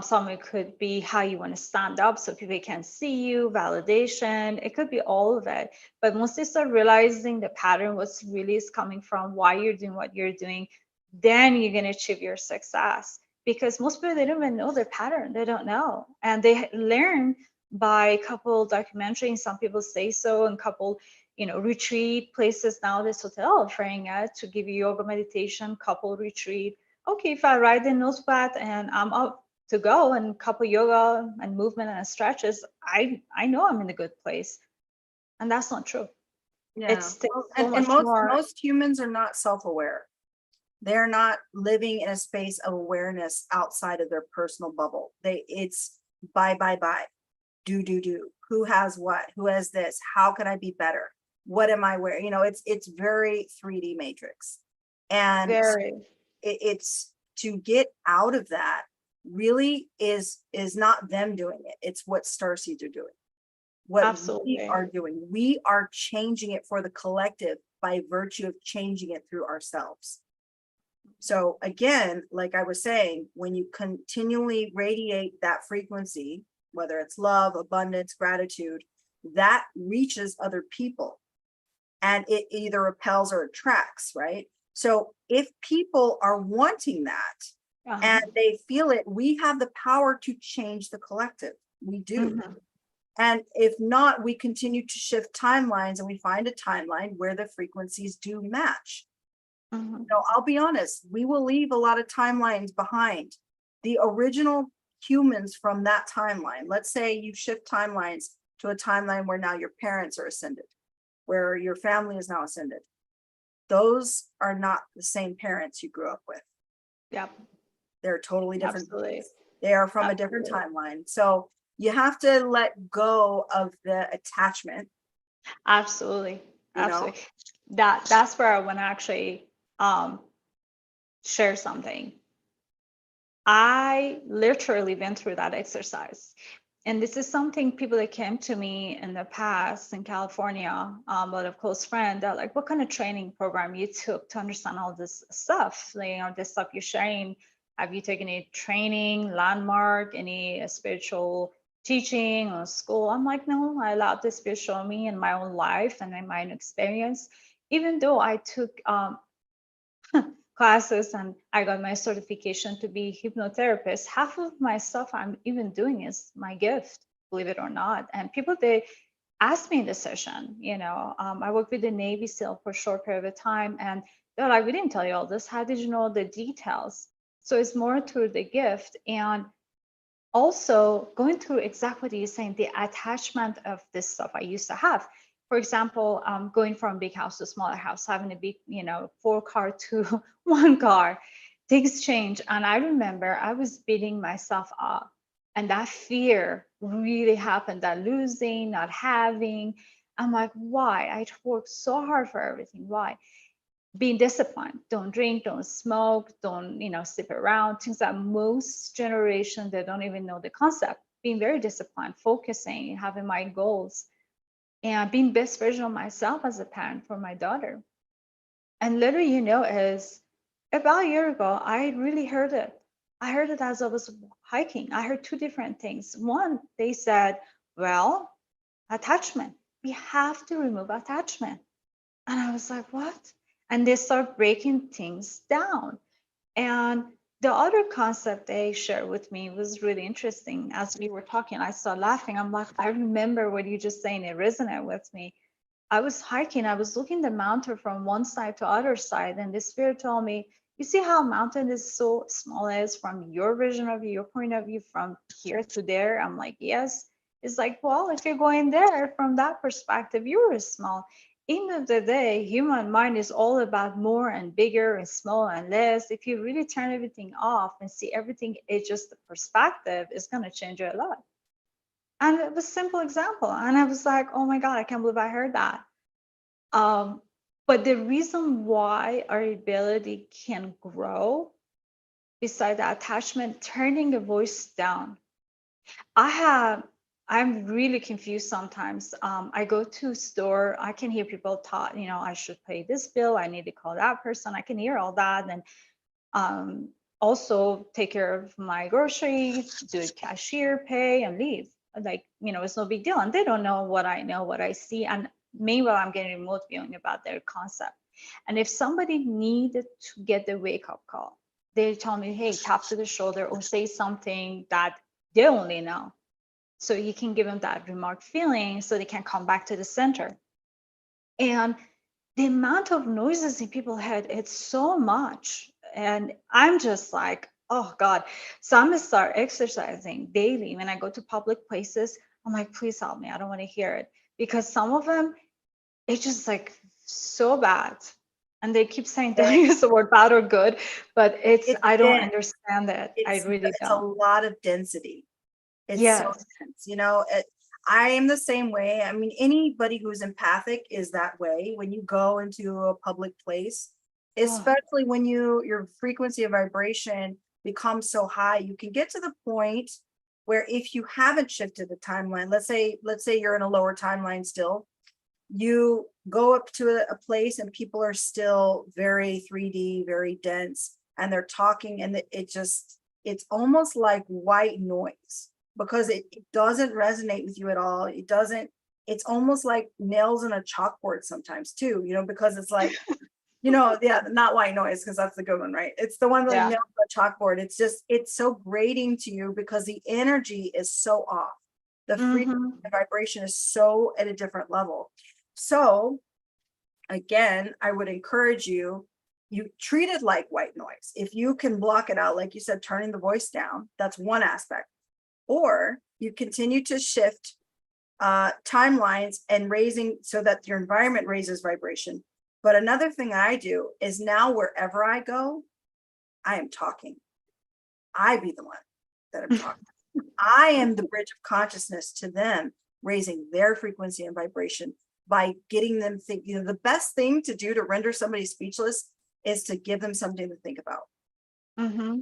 Some it could be how you want to stand up so people can see you, validation. It could be all of it. But once you start realizing the pattern, what's really is coming from, why you're doing what you're doing, then you're going to achieve your success. Because most people, they don't even know their pattern. They don't know. And they learn by a couple documentaries, some people say so, and couple retreat places now, this hotel offering it to give you yoga meditation, couple retreat. Okay, if I write the notepad and I'm up to go and couple yoga and movement and stretches, I know I'm in a good place. And that's not true.
Yeah.
It's
Well,
so
and
much more.
most humans are not self-aware. They're not living in a space of awareness outside of their personal bubble. It's buy, do. Who has what? Who has this? How can I be better? What am I wearing? It's very 3D matrix. And
Very.
it's to get out of that really is not them doing it. It's what starseeds are doing. What we
Absolutely.
are doing. We are changing it for the collective by virtue of changing it through ourselves. So again, like I was saying, when you continually radiate that frequency, whether it's love, abundance, gratitude, that reaches other people and it either repels or attracts, right? So if people are wanting that and they feel it, we have the power to change the collective. We do.
Mhm.
And if not, we continue to shift timelines and we find a timeline where the frequencies do match.
Mhm.
I'll be honest, we will leave a lot of timelines behind. The original humans from that timeline, let's say you shift timelines to a timeline where now your parents are ascended, where your family is now ascended. Those are not the same parents you grew up with.
Yep.
They're totally different.
Absolutely.
They are from a different timeline. So you have to let go of the attachment.
Absolutely.
You know,
Absolutely. That's where I want to actually share something. I literally went through that exercise. And this is something people that came to me in the past in California, a lot of close friends, they're like, what kind of training program you took to understand all this stuff? Like, this stuff you're sharing. Have you taken any training, landmark, any spiritual teaching or school? I'm like, no, I allowed the spirit show me in my own life and in my own experience. Even though I took classes and I got my certification to be hypnotherapist. Half of my stuff I'm even doing is my gift, believe it or not. And people, they ask me in the session, I worked with the Navy SEAL for a short period of time and they're like, we didn't tell you all this. How did you know the details? So it's more through the gift and also going through exactly what you're saying, the attachment of this stuff I used to have. For example, going from big house to smaller house, having a big, 4 car to 1 car, things change. And I remember I was beating myself up and that fear really happened, that losing, not having. I'm like, why? I worked so hard for everything. Why? Being disciplined, don't drink, don't smoke, don't sleep around, things that most generation they don't even know the concept. Being very disciplined, focusing, having my goals, and being best version of myself as a parent for my daughter. And literally, is about a year ago I really heard it. I heard it as I was hiking. I heard two different things. One, they said, well, attachment. We have to remove attachment. And I was like, what? And they start breaking things down. And the other concept they shared with me was really interesting. As we were talking, I started laughing. I'm like, I remember what you just saying. It resonated with me. I was hiking. I was looking the mountain from one side to other side, and the spirit told me, "You see how mountain is so small is from your vision of view, your point of view, from here to there." I'm like, "Yes." It's like, well, if you're going there from that perspective, you're small. End of the day, human mind is all about more and bigger and small and less. If you really turn everything off and see everything, it's just the perspective is going to change a lot. And it was a simple example. And I was like, oh my God, I can't believe I heard that. Um, but the reason why our ability can grow, beside the attachment, turning the voice down. I'm really confused sometimes. I go to a store, I can hear people talk, I should pay this bill, I need to call that person. I can hear all that. And um, also take care of my groceries, do a cashier, pay, and leave. Like, it's no big deal. And they don't know, what I see. And meanwhile, I'm getting remote viewing about their concept. And if somebody needed to get the wake up call, they tell me, hey, tap to the shoulder or say something that they only know. So you can give them that remark feeling so they can come back to the center. And the amount of noises in people's head, it's so much. And I'm just like, oh God. So I'm gonna start exercising daily. When I go to public places, I'm like, please help me. I don't want to hear it. Because some of them, it's just like so bad. And they keep saying don't
And
use the word bad or good, but
it's
I don't
dense.
understand it. I really
It's a
don't.
lot of density. It's so
Yes.
dense, I am the same way. I mean, anybody who's empathic is that way. When you go into a public place,
Oh,
especially when your frequency of vibration becomes so high, you can get to the point where if you haven't shifted the timeline, let's say you're in a lower timeline still, you go up to a place and people are still very 3D, very dense, and they're talking, and it's almost like white noise because it doesn't resonate with you at all. It's almost like nails in a chalkboard sometimes too, because it's like, yeah, not white noise, because that's the good one, right? It's the one like
yeah.
nails on a chalkboard. It's so grating to you because the energy is so off. The frequency
Mm-hmm.
and vibration is so at a different level. So again, I would encourage you treat it like white noise. If you can block it out, like you said, turning the voice down, that's one aspect. Or you continue to shift timelines and raising so that your environment raises vibration. But another thing I do is now wherever I go, I am talking. I be the one that I'm talking. I am the bridge of consciousness to them, raising their frequency and vibration by getting them think. The best thing to do to render somebody speechless is to give them something to think about.
Mm-hmm.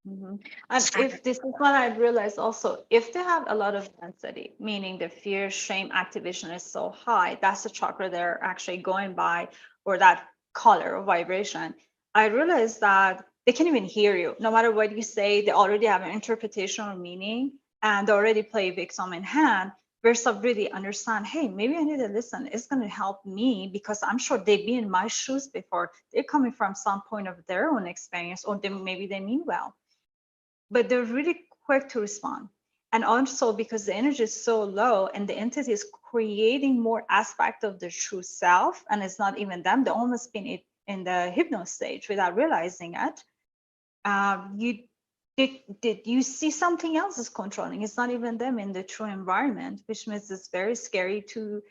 Mm-hmm. And if this is what I realized also, if they have a lot of density, meaning the fear, shame activation is so high, that's the chakra they're actually going by, or that color or vibration. I realized that they can't even hear you. No matter what you say, they already have an interpretation or meaning, and they already play victim in hand. Versus really understand, hey, maybe I need to listen. It's going to help me because I'm sure they've been in my shoes before. They're coming from some point of their own experience, or maybe they mean well, but they're really quick to respond. And also because the energy is so low and the entity is creating more aspect of the true self, and it's not even them, they're almost been in the hypno stage without realizing it. You did you see something else is controlling? It's not even them in the true environment, which means it's very scary to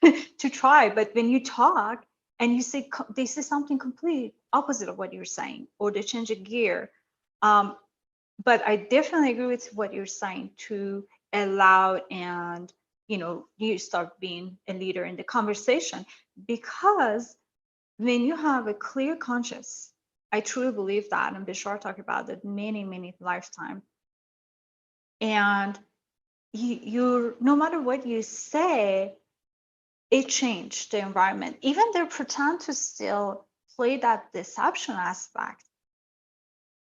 to try. But when you talk and you say they say something completely opposite of what you're saying, or they change a gear, um, but I definitely agree with what you're saying to allow, and you start being a leader in the conversation, because when you have a clear conscience, I truly believe that, and Bishar talked about it many lifetime, and you no matter what you say, it changed the environment. Even they pretend to still play that deception aspect,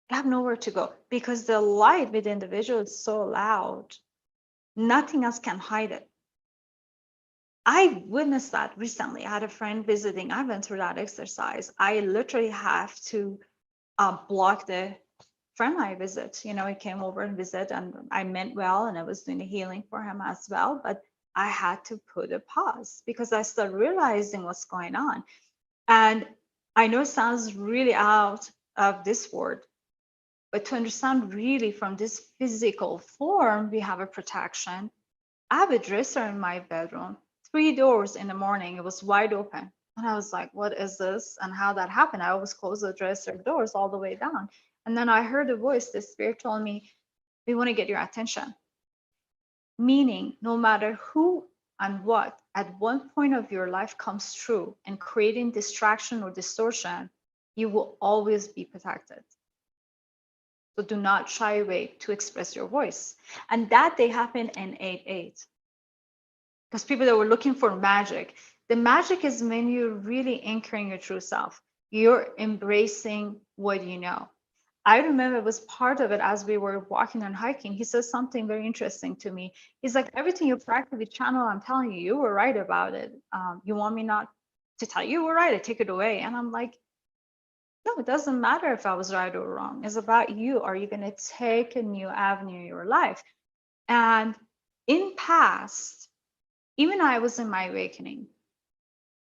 They have nowhere to go because the light with the individual is so loud. Nothing else can hide it. I witnessed that recently. I had a friend visiting. I went through that exercise. I literally have to block the friend I visit. You know, he came over and visit, and I meant well, and I was doing the healing for him as well. But I had to put a pause because I started realizing what's going on. And I know it sounds really out of this world, but to understand really from this physical form, we have a protection. I have a dresser in my bedroom, 3 doors in the morning, it was wide open. And I was like, what is this? And how that happened? I always close the dresser doors all the way down. And then I heard a voice, the spirit told me, we want to get your attention. Meaning, no matter who and what at one point of your life comes through and creating distraction or distortion, you will always be protected. So do not shy away to express your voice. And that day happened in 8-8. Because people that were looking for magic, the magic is when you're really anchoring your true self. You're embracing what you know. I remember it was part of it as we were walking and hiking. He says something very interesting to me. He's like, everything you practically channel, I'm telling you, you were right about it. You want me not to tell you were right? I take it away. And I'm like, no, it doesn't matter if I was right or wrong. It's about you. Are you going to take a new avenue in your life? And in past, even I was in my awakening,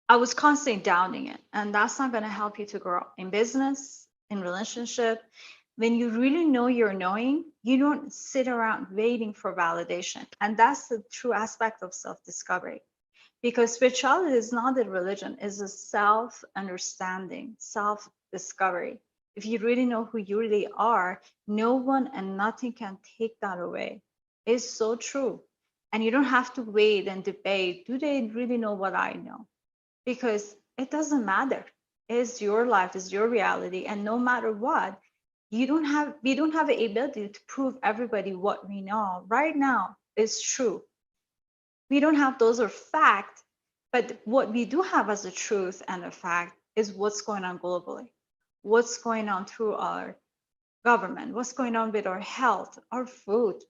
I was constantly doubting it. And that's not going to help you to grow in business, in relationship. When you really know you're knowing, you don't sit around waiting for validation. And that's the true aspect of self-discovery. Because spirituality is not a religion, it's a self-understanding, self-discovery. If you really know who you really are, no one and nothing can take that away. It's so true. And you don't have to wait and debate, do they really know what I know? Because it doesn't matter. It's your life, it's your reality. And no matter what, we don't have the ability to prove everybody what we know right now is true. We don't have those are fact, but what we do have as a truth and a fact is what's going on globally, what's going on through our government, what's going on with our health, our food.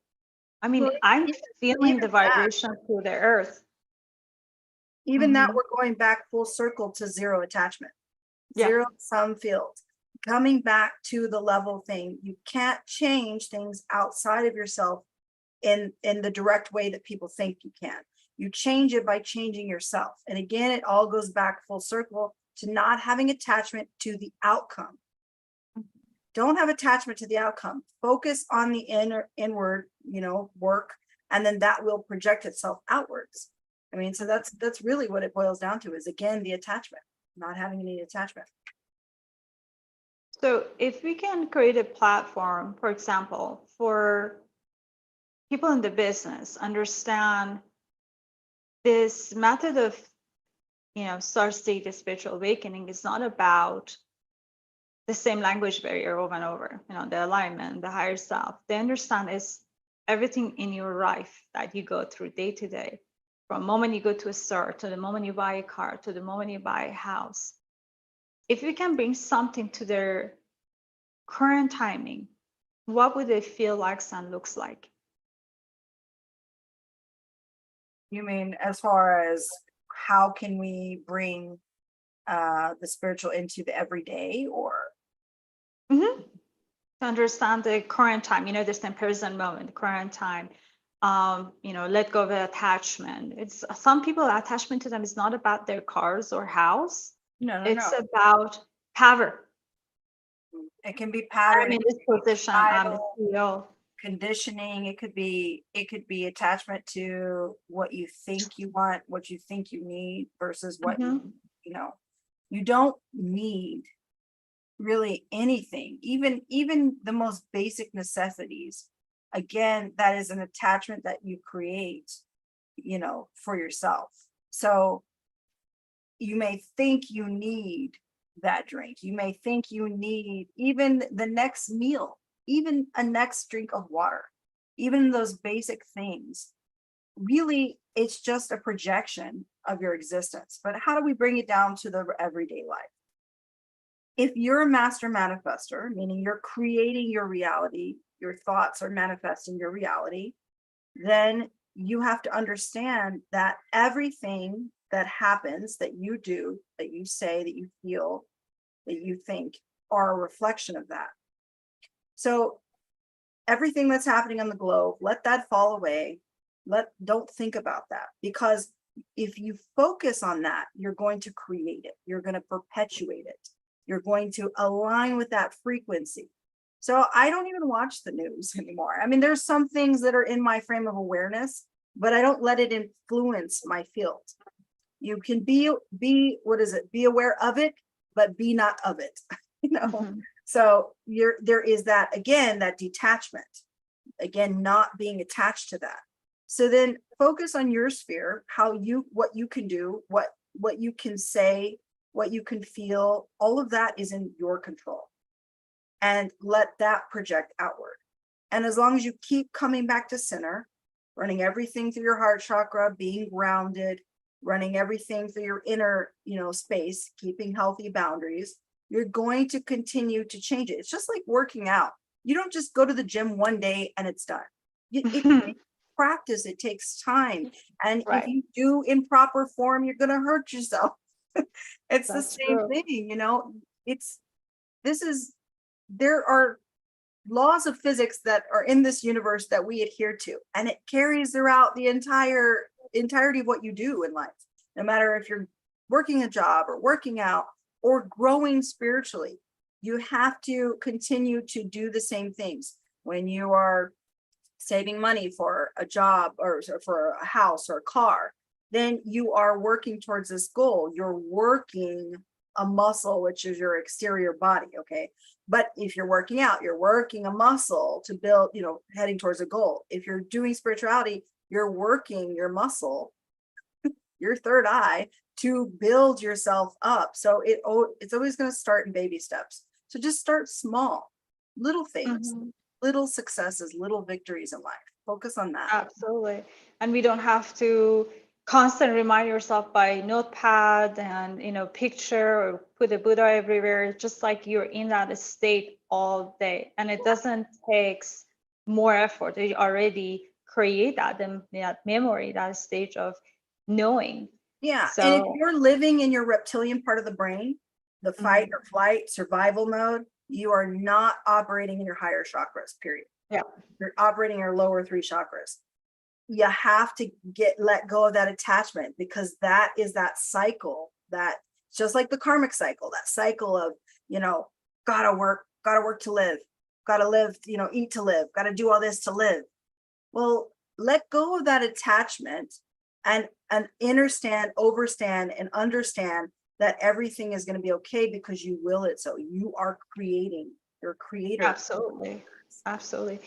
I mean,
Well,
I'm
even,
feeling
even
the
that,
vibration through the earth.
even that,
Mhm.
we're going back full circle to zero attachment,
Yeah.
zero sum field, coming back to the level thing. You can't change things outside of yourself in the direct way that people think you can. You change it by changing yourself. And again, it all goes back full circle to not having attachment to the outcome. Don't have attachment to the outcome. Focus on the inward, work, and then that will project itself outwards. I mean, so that's really what it boils down to, is again the attachment, not having any attachment.
So if we can create a platform, for example, for people in the business, understand this method of, Starseed spiritual awakening is not about the same language barrier over and over, the alignment, the higher self. They understand is everything in your life that you go through day to day, from the moment you go to a store, to the moment you buy a car, to the moment you buy a house. If we can bring something to their current timing, what would they feel like and looks like?
You mean as far as how can we bring the spiritual into the everyday, or
Mm-hmm. To understand the current time, this present moment, current time, let go of the attachment. It's some people attachment to them is not about their cars or house.
no,
It's about power.
it can be pattern,
I'm in this position, I'm the
title,
CEO.
conditioning. It could be attachment to what you think you want, what you think you need versus what
Mhm.
you don't need really anything, even the most basic necessities. Again, that is an attachment that you create, for yourself. So you may think you need that drink, you may think you need even the next meal, even a next drink of water, even those basic things. Really, it's just a projection of your existence. But how do we bring it down to the everyday life? if you're a master manifester, meaning you're creating your reality, your thoughts are manifesting your reality, then you have to understand that everything that happens, that you do, that you say, that you feel, that you think, are a reflection of that. So everything that's happening on the globe, let that fall away. Don't think about that, because if you focus on that, you're going to create it. You're going to perpetuate it. You're going to align with that frequency. So I don't even watch the news anymore. I mean, there's some things that are in my frame of awareness, but I don't let it influence my field. You can be what is it? Be aware of it, but be not of it. You know.
Mhm.
So there is that, again, that detachment, again, not being attached to that. So then focus on your sphere, what you can do, what you can say, what you can feel, all of that is in your control. And let that project outward. And as long as you keep coming back to center, running everything through your heart chakra, being grounded, running everything through your inner, space, keeping healthy boundaries, you're going to continue to change it. It's just like working out. You don't just go to the gym one day and it's done. It takes practice, it takes time. And if
Right.
you do improper form, you're going to hurt yourself. It's the
That's
same
true.
thing, there are laws of physics that are in this universe that we adhere to, and it carries throughout the entirety of what you do in life, no matter if you're working a job or working out or growing spiritually. You have to continue to do the same things. When you are saving money for a job or for a house or a car, then you are working towards this goal. You're working a muscle, which is your exterior body. Okay. But if you're working out, you're working a muscle to build, heading towards a goal. If you're doing spirituality, you're working your muscle, your third eye, to build yourself up. So it's always going to start in baby steps. So just start small, little things,
Mhm.
little successes, little victories in life. Focus on that.
Absolutely. And we don't have to constantly remind yourself by notepad and, picture or put a Buddha everywhere. It's just like you're in that state all day. And it doesn't take more effort. You already create that memory, that stage of knowing.
Yeah. And if
So,
you're living in your reptilian part of the brain, the fight
mhm,
or flight survival mode, you are not operating in your higher chakras, period.
yeah,
You're operating your lower three chakras. You have to let go of that attachment, because that is that cycle, that just like the karmic cycle, that cycle of, gotta work to live, gotta live, eat to live, gotta do all this to live. Well, let go of that attachment and understand, overstand, and understand that everything is going to be okay, because you will it. So you are creating, you're a creator.
absolutely. Absolutely.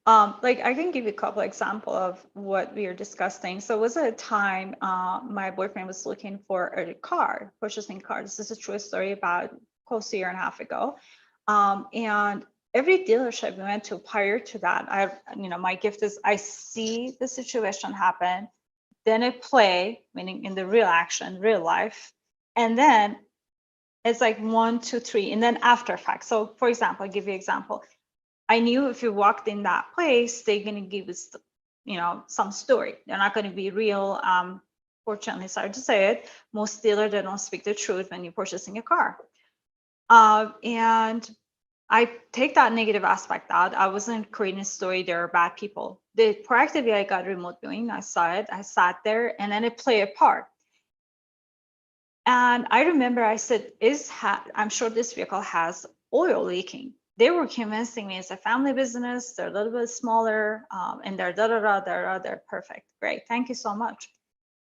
Like I can give you a couple example of what we are discussing. So it was a time my boyfriend was looking for a car, purchasing a car. This is a true story about close to a year and a half ago. And every dealership we went to prior to that, my gift is I see the situation happen, then I play, meaning in the real action, real life, and then it's like 1, 2, 3, and then after fact. So for example, I'll give you an example. I knew if you walked in that place, they're going to give us, some story. They're not going to be real. Fortunately, sorry to say it, most dealers, they don't speak the truth when you're purchasing a car. And I take that negative aspect out. I wasn't creating a story. There are bad people. The proactively I got remote viewing. I saw it. I sat there, and then it played a part. And I remember I said, I'm sure this vehicle has oil leaking. They were convincing me it's a family business. They're a little bit smaller, and they're they're perfect. Great. Thank you so much.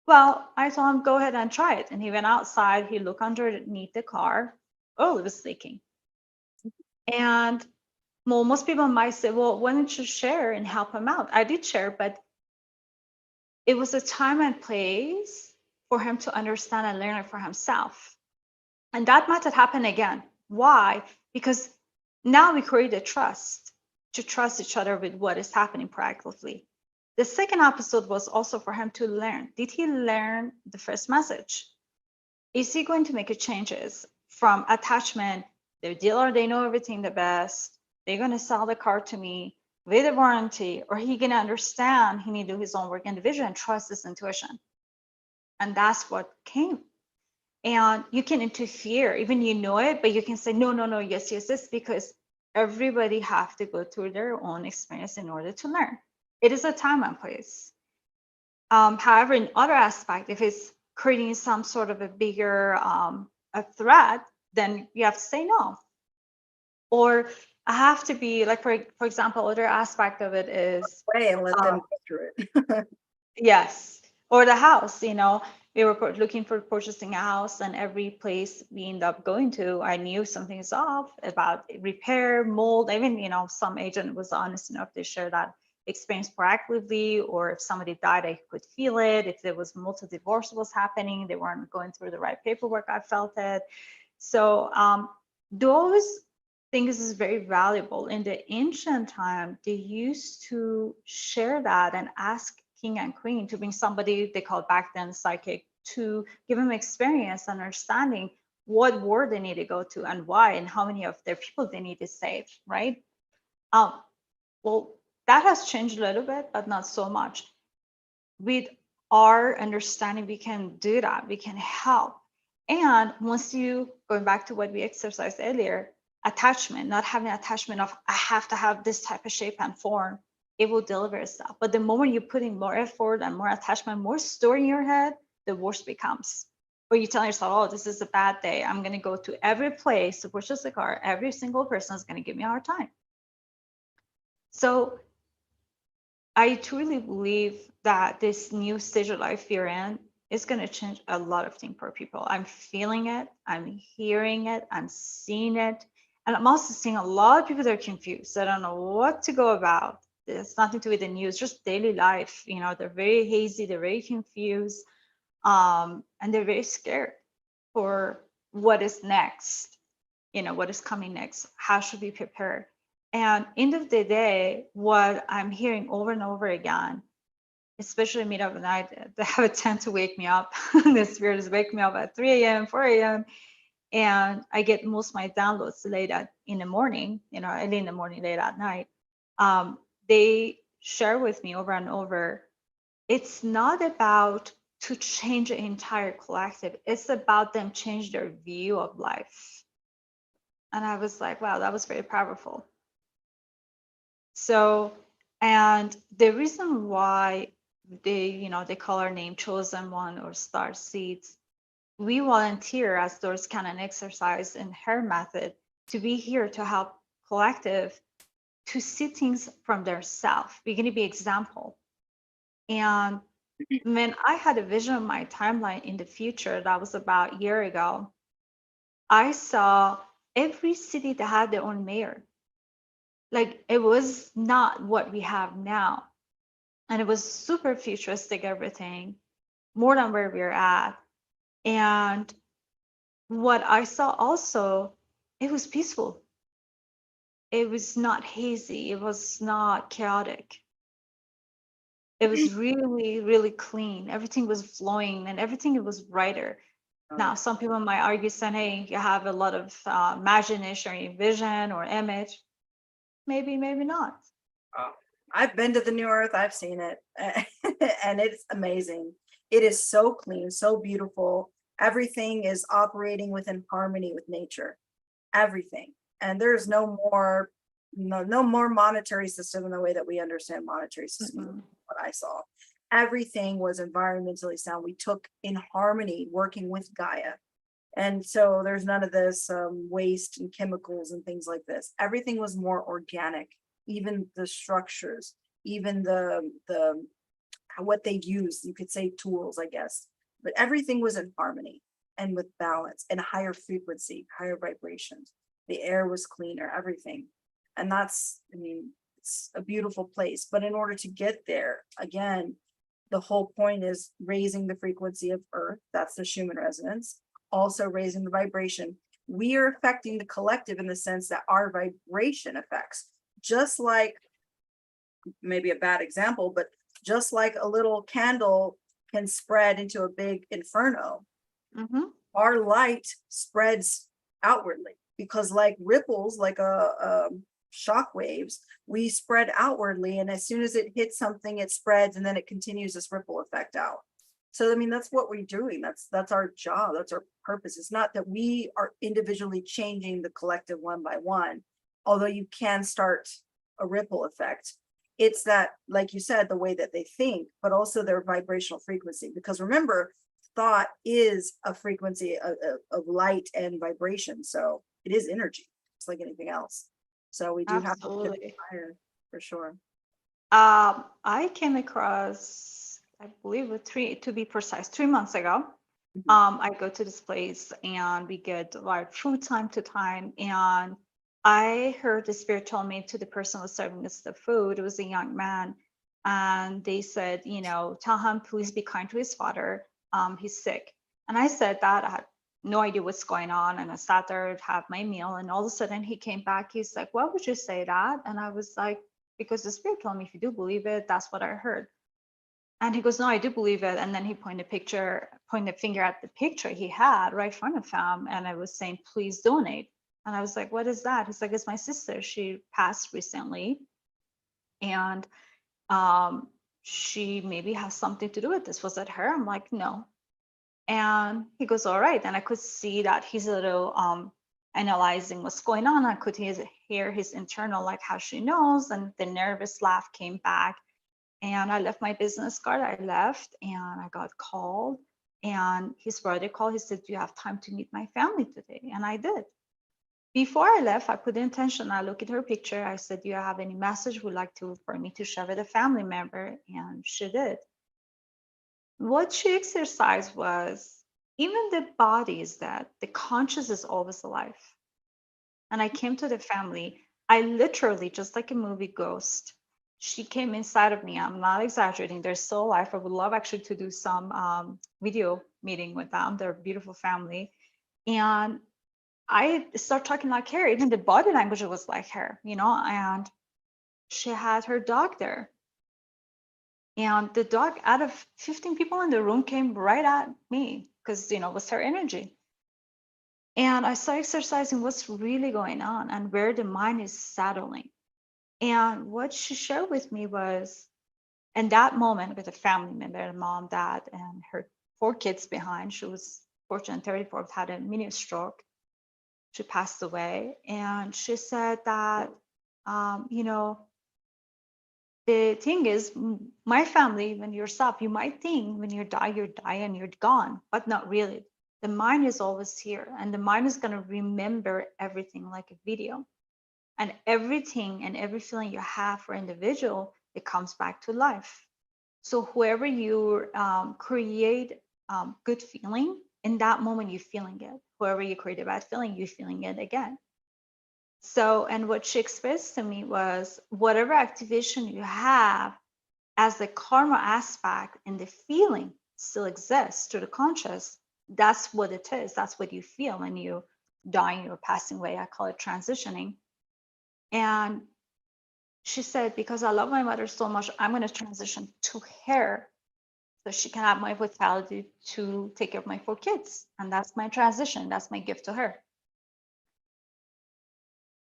Well, I told him, go ahead and try it. And he went outside. He looked underneath the car. Oh, it was leaking. And well, most people might say, well, why don't you share and help him out? I did share, but it was a time and place for him to understand and learn it for himself. And that method happened again. Why? Because now we create a trust to trust each other with what is happening proactively. The second episode was also for him to learn. Did he learn the first message? Is he going to make changes from attachment the dealer, they know everything the best. They're going to sell the car to me with a warranty, or he going to understand he need to do his own work individually and trust his intuition. And that's what came. And you can interfere, even you know it, but you can say, no, no, no, yes, yes, yes, because everybody have to go through their own experience in order to learn. It is a time and place. However, in other aspect, if it's creating some sort of a bigger a threat, then you have to say no. Or I have to be like, for example, other aspect of it is
Way and let them go through it.
yes, or the house. We were looking for purchasing a house, and every place we end up going to, I knew something is off about repair, mold. Even some agent was honest enough to share that experience proactively, or if somebody died, I could feel it. If there was multi-divorce was happening, they weren't going through the right paperwork, I felt it. So those things is very valuable. In the ancient time, they used to share that and ask king and queen to bring somebody they called back then psychic to give them experience, understanding what war they need to go to and why, and how many of their people they need to save, right? Well, that has changed a little bit, but not so much. With our understanding, we can do that. We can help. And once you, going back to what we exercised earlier, attachment, not having attachment of, I have to have this type of shape and form, it will deliver itself. But the moment you're putting more effort and more attachment, more story in your head, the worse becomes. Or you tell yourself, oh, this is a bad day. I'm going to go to every place to purchase a car. Every single person is going to give me a hard time. So I truly believe that this new stage of life we're in is going to change a lot of things for people. I'm feeling it, I'm hearing it, I'm seeing it. And I'm also seeing a lot of people that are confused. I don't know what to go about. It's nothing to do with the news, just daily life. They're very hazy, they're very confused, and they're very scared for what is next, what is coming next. How should we prepare? And end of the day, what I'm hearing over and over again, especially middle of the night, they have a tend to wake me up. The spirits wake me up at 3 a.m., 4 a.m. And I get most of my downloads late in the morning, early in the morning, late at night. They share with me over and over, it's not about to change the entire collective. It's about them change their view of life. And I was like, wow, that was very powerful. So, and the reason why they call our name Chosen One or Star Seeds, we volunteer as Doris Cannon exercise in her method to be here to help collective to see things from their self. We're going to be example. And when I had a vision of my timeline in the future, that was about a year ago, I saw every city that had their own mayor. Like, it was not what we have now. And it was super futuristic, everything, more than where we're at. And what I saw also, it was peaceful. It was not hazy. It was not chaotic. It was really, really clean. Everything was flowing and everything was brighter. Now, some people might argue saying, hey, you have a lot of imagination or vision or image. Maybe, maybe not.
I've been to the New Earth. I've seen it, and it's amazing. It is so clean, so beautiful. Everything is operating within harmony with nature. Everything, and there's no more monetary system in the way that we understand monetary system. What I saw, everything was environmentally sound. We took in harmony, working with Gaia. And so there's none of this waste and chemicals and things like this. Everything was more organic, even the structures, even the what they used, you could say tools, I guess, but everything was in harmony and with balance and higher frequency, higher vibrations. The air was cleaner, everything. And that's, I mean, it's a beautiful place. But in order to get there, again, the whole point is raising the frequency of Earth. That's the Schumann resonance. Also raising the vibration. We are affecting the collective in the sense that our vibration affects, just like, maybe a bad example, but just like a little candle can spread into a big inferno, our light spreads outwardly. because like ripples, like a shock waves, we spread outwardly, and as soon as it hits something, it spreads, and then it continues this ripple effect out. So I mean, that's what we're doing. That's our job. That's our purpose. It's not that we are individually changing the collective one by one, although you can start a ripple effect. It's that, like you said, the way that they think, but also their vibrational frequency. Because remember, thought is a frequency of light and vibration. So it is energy. It's like anything else. So we do have to shift
Absolutely.
higher for sure.
I came across, I believe, to be precise, 3 months ago.
Mhm.
I go to this place and we get like food time to time. And I heard the spirit told me to the person who was serving us the food, it was a young man. And they said, tell him, please be kind to his father. He's sick. And I said that. I had no idea what's going on. And I sat there to have my meal. And all of a sudden he came back. He's like, why would you say that? And I was like, because the spirit told me, if you do believe it, that's what I heard. And he goes, no, I do believe it. And then he pointed finger at the picture he had right in front of him. And I was saying, please donate. And I was like, what is that? He's like, it's my sister. She passed recently. And she maybe has something to do with this. Was it her? I'm like, no. And he goes, all right. And I could see that he's a little analyzing what's going on. I could hear his internal, like how she knows. And the nervous laugh came back. And I left my business card. I left and I got called. And his brother called. He said, do you have time to meet my family today? And I did. Before I left, I put the intention. I looked at her picture. I said, do you have any message would like for me to share with a family member? And she did. What she exercised was, even the body is dead, the conscious is always alive. And I came to the family. I literally, just like a movie Ghost, she came inside of me. I'm not exaggerating. They're still alive. I would love actually to do some video meeting with them. They're a beautiful family. And I start talking like her. Even the body language was like her, and she had her dog there. And the dog, out of 15 people in the room, came right at me because, it was her energy. And I started exercising what's really going on and where the mind is settling. And what she shared with me was, in that moment with a family member, mom, dad, and her 4 kids behind, she was fortunate, 34th, had a mini stroke. She passed away. And she said that, the thing is, my family, when yourself, you might think when you die and you're gone, but not really. The mind is always here, and the mind is going to remember everything like a video. And everything and every feeling you have for individual, it comes back to life. So whoever you create good feeling, in that moment you're feeling it. Whoever you create a bad feeling, you're feeling it again. So, and what she expressed to me was, whatever activation you have as the karma aspect and the feeling still exists to the conscious, that's what it is. That's what you feel when you dying or passing away. I call it transitioning. And she said, because I love my mother so much, I'm going to transition to her so she can have my vitality to take care of my 4 kids. And that's my transition. That's my gift to her.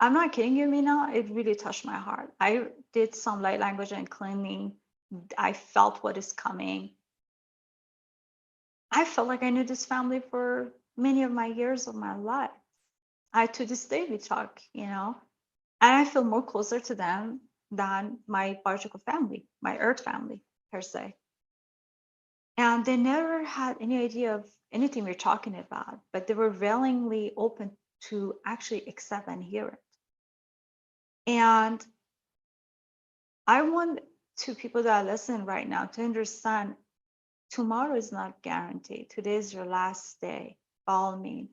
I'm not kidding you, Mina. It really touched my heart. I did some light language and cleaning. I felt what is coming. I felt like I knew this family for many of my years of my life. To this day, we talk, and I feel more closer to them than my biological family, my earth family, per se. And they never had any idea of anything we're talking about, but they were willingly open to actually accept and hear it. And I want people that are listening right now to understand, tomorrow is not guaranteed. Today is your last day. By all means.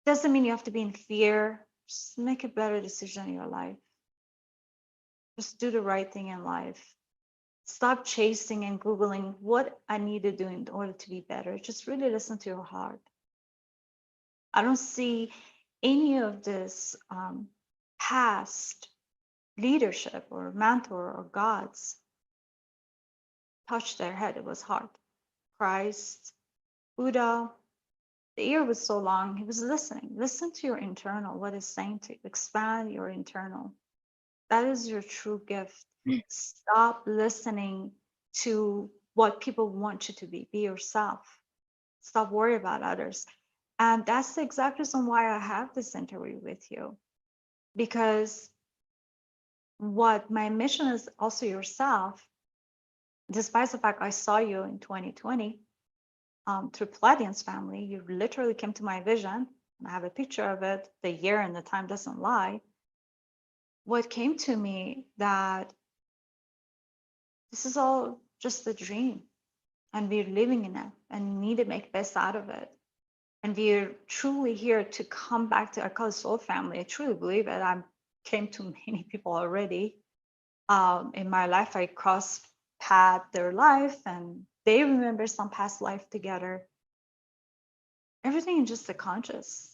Doesn't mean you have to be in fear. Just make a better decision in your life. Just do the right thing in life. Stop chasing and Googling what I need to do in order to be better. Just really listen to your heart. I don't see any of this past leadership or mentor or gods touch their head. It was hard. Christ, Buddha, the ear was so long. He was listening. Listen to your internal, what it's saying to you. Expand your internal. That is your true gift. Stop listening to what people want you to be. Be yourself. Stop worrying about others. And that's the exact reason why I have this interview with you. Because what my mission is also yourself, despite the fact I saw you in 2020 through Palladian's family, you literally came to my vision. I have a picture of it. The year and the time doesn't lie. What came to me that this is all just a dream and we're living in it and need to make best out of it. And we're truly here to come back to, I call it soul family. I truly believe it. I came to many people already. In my life, I crossed path their life and they remember some past life together. Everything is just the conscious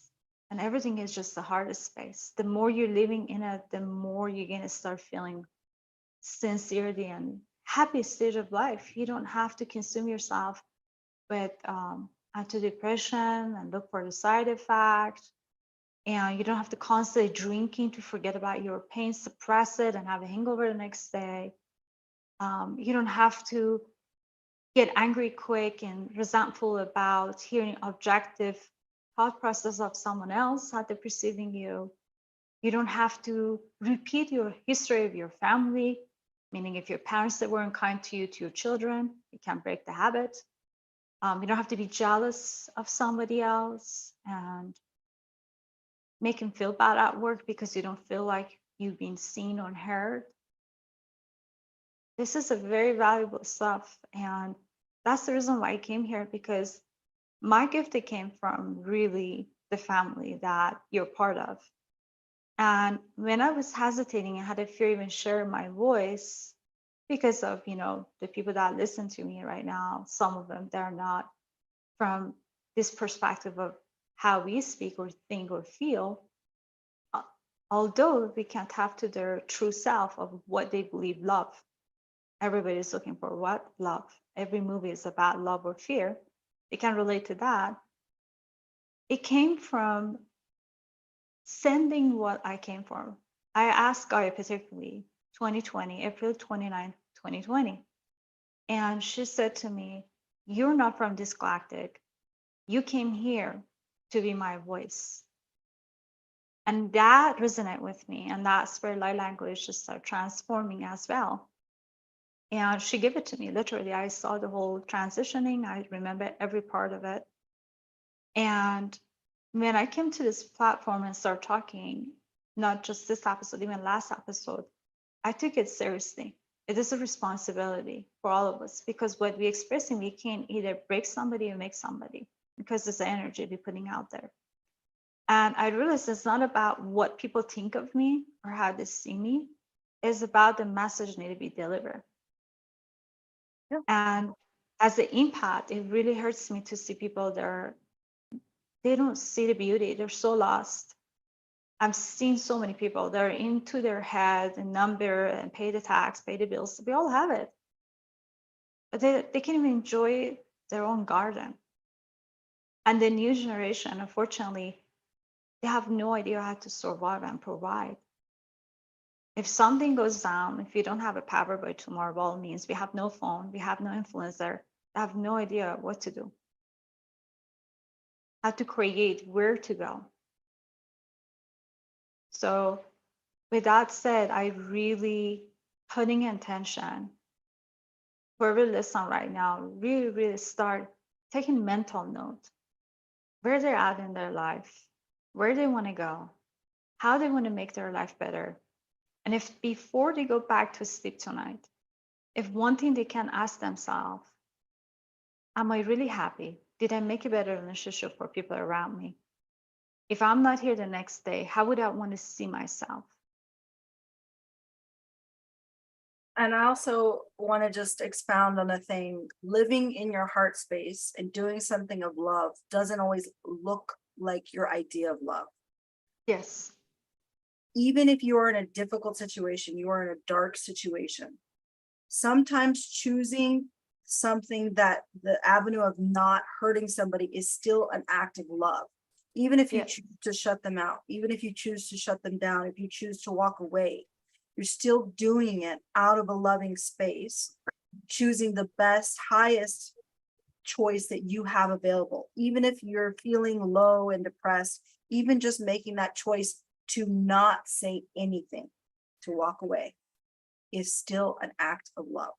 and everything is just the hardest space. The more you're living in it, the more you're going to start feeling sincerity and happy stage of life. You don't have to consume yourself with antidepressant and look for the side effect. And you don't have to constantly drinking to forget about your pain, suppress it, and have a hangover the next day. You don't have to get angry quick and resentful about hearing objective thought process of someone else, how they're perceiving you. You don't have to repeat your history of your family, meaning if your parents that weren't kind to you, to your children, you can't break the habit. You don't have to be jealous of somebody else and make them feel bad at work because you don't feel like you've been seen or heard. This is a very valuable stuff. And that's the reason why I came here, because my gift it came from really the family that you're part of. And when I was hesitating, I had a fear even sharing my voice because of, the people that listen to me right now. Some of them, they're not from this perspective of how we speak or think or feel. Although we can tap to their true self of what they believe love. Everybody's looking for what? Love. Every movie is about love or fear. They can relate to that. It came from sending what I came from. I asked Gaia particularly 2020, April 29, 2020. And she said to me, you're not from this galactic. You came here to be my voice. And that resonated with me. And that's where light language just started transforming as well. And she gave it to me. Literally, I saw the whole transitioning. I remember every part of it. And when I came to this platform and started talking, not just this episode, even last episode, I took it seriously. It is a responsibility for all of us, because what we're expressing, we can't either break somebody or make somebody, because it's the energy we're putting out there. And I realized it's not about what people think of me or how they see me. It's about the message need to be delivered.
Yeah.
And as the impact, it really hurts me to see people they don't see the beauty. They're so lost. I've seen so many people, they're into their head and number and pay the tax, pay the bills. We all have it. But they can't even enjoy their own garden. And the new generation, unfortunately, they have no idea how to survive and provide. If something goes down, if you don't have a power by tomorrow, by all means, we have no phone, we have no influencer, I have no idea what to do, how to create, where to go. So with that said, I really putting intention, whoever listen right now, really, really start taking mental note, where they're at in their life, where they want to go, how they want to make their life better. And if before they go back to sleep tonight, if one thing they can ask themselves, am I really happy? Did I make a better relationship for people around me? If I'm not here the next day, how would I want to see myself?
And I also want to just expound on a thing. Living in your heart space and doing something of love doesn't always look like your idea of love.
Yes.
Even if you are in a difficult situation, you are in a dark situation. Sometimes choosing something that the avenue of not hurting somebody is still an act of love. Even if you
Yeah.
choose to shut them out, even if you choose to shut them down, if you choose to walk away, you're still doing it out of a loving space, choosing the best, highest choice that you have available. Even if you're feeling low and depressed, even just making that choice to not say anything, to walk away, is still an act of love.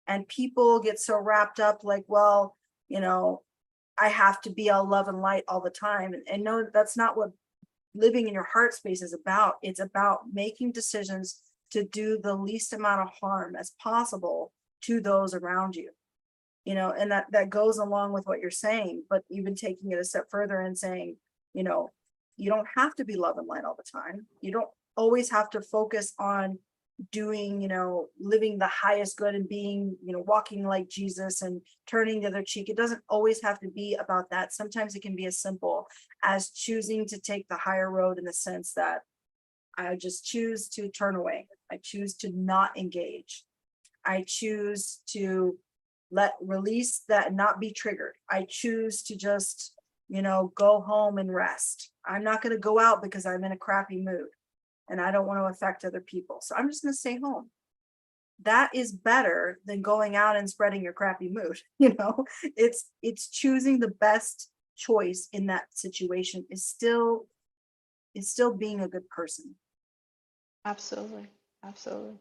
And people get so wrapped up like, well, you know, I have to be all love and light all the time. And no, that's not what living in your heart space is about. It's about making decisions to do the least amount of harm as possible to those around you. You know, and that goes along with what you're saying, but even taking it a step further and saying, you know, you don't have to be love and light all the time. You don't always have to focus on doing, you know, living the highest good and being, you know, walking like Jesus and turning the other cheek. It doesn't always have to be about that. Sometimes it can be as simple as choosing to take the higher road, in the sense that I just choose to turn away. I choose to not engage. I choose to release that and not be triggered. I choose to just, you know, go home and rest. I'm not going to go out because I'm in a crappy mood and I don't want to affect other people. So I'm just going to stay home. That is better than going out and spreading your crappy mood. You know, it's choosing the best choice in that situation is still being a good person.
Absolutely. Absolutely.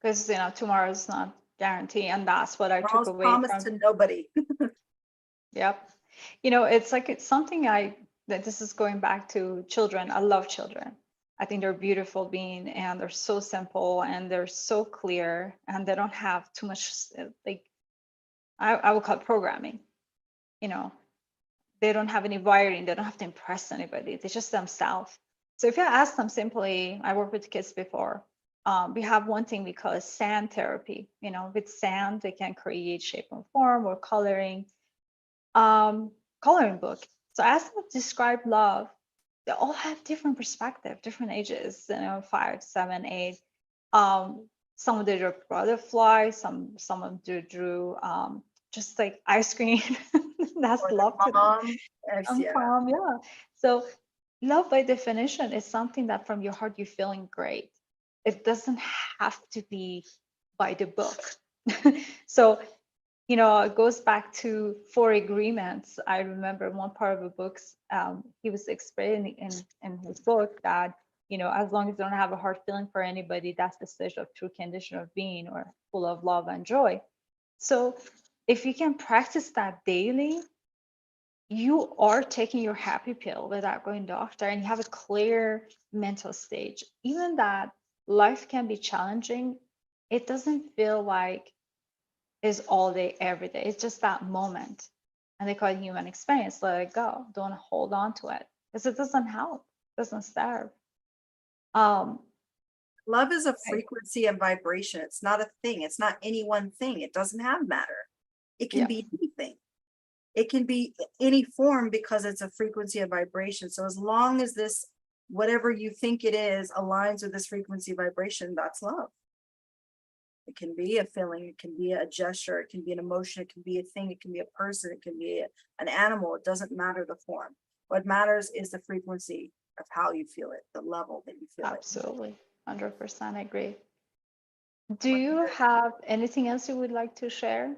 Because, you know, tomorrow is not guaranteed. And that's what I took
Tomorrow's
away
promised
from.
to nobody.
Yep. You know, it's something that this is going back to children. I love children. I think they're beautiful being, and they're so simple and they're so clear, and they don't have too much, like, I would call it programming. You know, they don't have any wiring. They don't have to impress anybody. They're just themselves. So if you ask them simply, I worked with kids before. We have one thing we call sand therapy. You know, with sand, they can create shape and form or coloring. Coloring book. So I asked them to describe love. They all have different perspective, different ages, you know, 5, 7, 8. Some of them drew butterfly, some of them drew just like ice cream. That's
Or
love
their
to them.
mom. Yeah.
Prom, yeah. So love by definition is something that from your heart you're feeling great. It doesn't have to be by the book. So, you know, it goes back to 4 agreements. I remember one part of the books, he was explaining in his book that, you know, as long as you don't have a hard feeling for anybody, that's the stage of true condition of being, or full of love and joy. So if you can practice that daily, you are taking your happy pill without going to doctor, and you have a clear mental stage. Even that life can be challenging, it doesn't feel like is all day, every day. It's just that moment. And they call it human experience. Let it go. Don't hold on to it, because it doesn't help, it doesn't serve.
Love is a
I-
frequency and vibration. It's not a thing. It's not any one thing. It doesn't have matter. It can
yeah,
be anything. It can be any form because it's a frequency and vibration. So as long as this, whatever you think it is, aligns with this frequency vibration, that's love. It can be a feeling, it can be a gesture, it can be an emotion, it can be a thing, it can be a person, it can be an animal. It doesn't matter the form. What matters is the frequency of how you feel it, the level that you feel it.
absolutely. 100% agree. Do you have anything else you would like to share?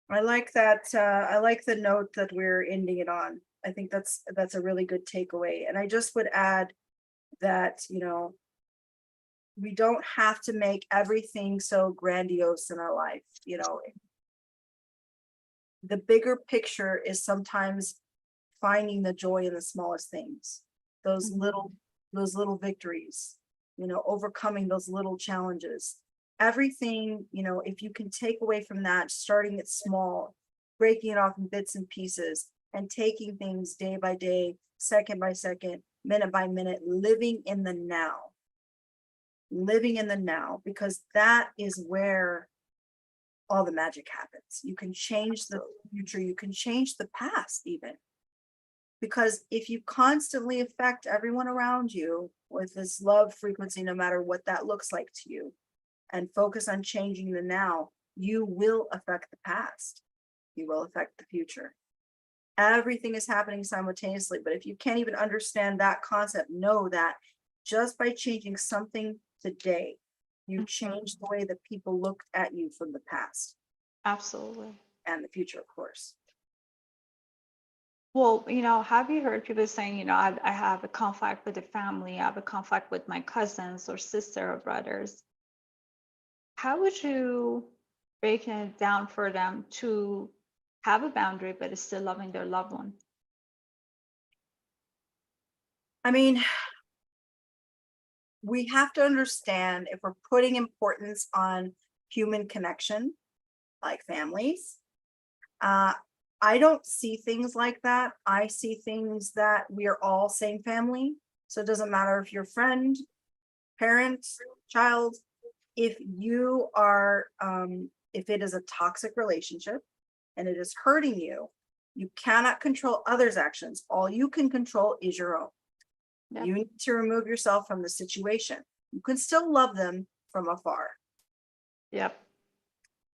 I like that. I like the note that we're ending it on. I think that's a really good takeaway. And I just would add that, you know, we don't have to make everything so grandiose in our life. You know, the bigger picture is sometimes finding the joy in the smallest things, those little victories, you know, overcoming those little challenges. Everything, you know, if you can take away from that, starting it small, breaking it off in bits and pieces, and taking things day by day, second by second, minute by minute, living in the now, because that is where all the magic happens. You can change the future, you can change the past even. Because if you constantly affect everyone around you with this love frequency, no matter what that looks like to you, and focus on changing the now, you will affect the past. You will affect the future. Everything is happening simultaneously. But if you can't even understand that concept, know that just by changing something today, you change the way that people looked at you from the past.
Absolutely.
And the future, of course.
Well, have you heard people saying, I have a conflict with the family, I have a conflict with my cousins or sister or brothers. How would you break it down for them to have a boundary, but is still loving their loved one?
I mean, we have to understand if we're putting importance on human connection, like families, I don't see things like that. I see things that we are all same family. So it doesn't matter if you're friend, parent, child, if you are, if it is a toxic relationship and it is hurting you, you cannot control others' actions. All you can control is your own.
Yep.
You need to remove yourself from the situation. You can still love them from afar.
Yep.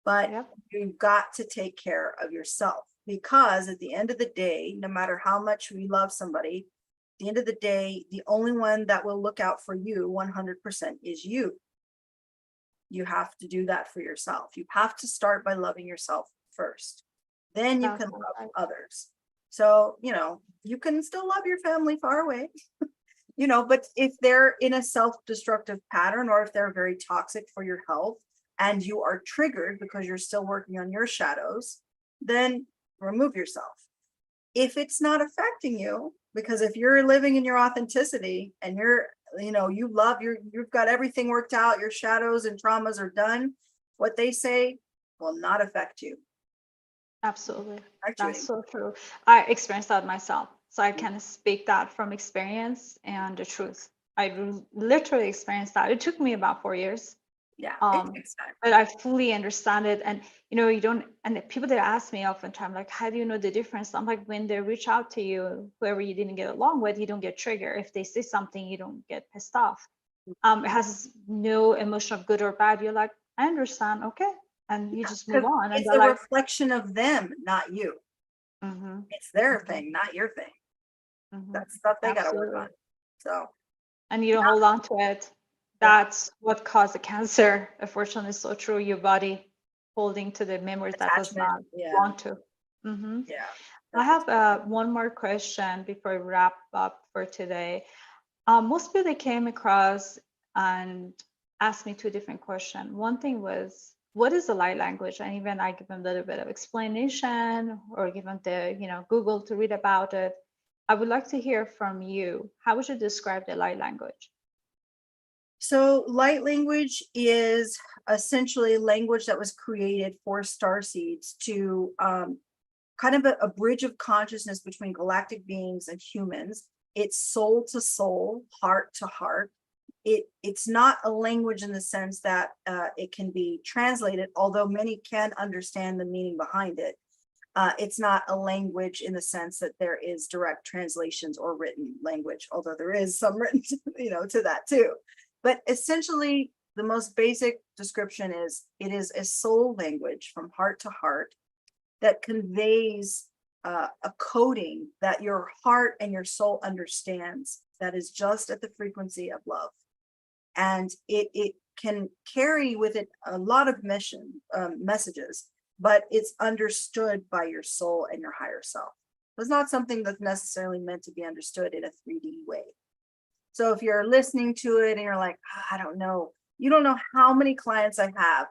But
Yep.
you've got to take care of yourself, because at the end of the day, no matter how much we love somebody, at the end of the day, the only one that will look out for you 100% is you. You have to do that for yourself. You have to start by loving yourself first. Then you
That's
can love
right.
others. So, you can still love your family far away, but if they're in a self-destructive pattern, or if they're very toxic for your health and you are triggered because you're still working on your shadows, then remove yourself. If it's not affecting you, because if you're living in your authenticity and you love you've got everything worked out, your shadows and traumas are done, what they say will not affect you.
Absolutely.
Actually,
That's so true. I experienced that myself. So I can speak that from experience and the truth. I literally experienced that. It took me about 4 years.
yeah, it takes time.
But I fully understand it. And you don't, and the people that ask me oftentimes, like, how do you know the difference? I'm like, when they reach out to you, whoever you didn't get along with, you don't get triggered. If they say something, you don't get pissed off. It has no emotion of good or bad. You're like, I understand, okay. And you just move
Because
on. And
it's
they're
a
like,
reflection of them, not you.
mm-hmm,
It's their
mm-hmm,
thing, not your thing.
mm-hmm.
That's stuff they got to work
Absolutely.
on. So,
And you don't hold on to it.
yeah,
That's what caused the cancer. Unfortunately, it's so true. Your body holding to the memories that does
attachment.
not
Yeah,
want to. Mm-hmm.
yeah.
I
That's
have one more question before we wrap up for today. Most people they came across and asked me two different questions. One thing was, what is the light language? And even I give them a little bit of explanation or give them the Google to read about it. I would like to hear from you. How would you describe the light language?
So light language is essentially language that was created for starseeds to kind of a bridge of consciousness between galactic beings and humans. It's soul to soul, heart to heart. It's not a language in the sense that it can be translated, although many can understand the meaning behind it. It's not a language in the sense that there is direct translations or written language, although there is some written, to that too. But essentially, the most basic description is it is a soul language from heart to heart that conveys a coding that your heart and your soul understands, that is just at the frequency of love. And it can carry with it a lot of messages, but it's understood by your soul and your higher self. It's not something that's necessarily meant to be understood in a 3D way. So if you're listening to it and you're like, I don't know, you don't know how many clients I have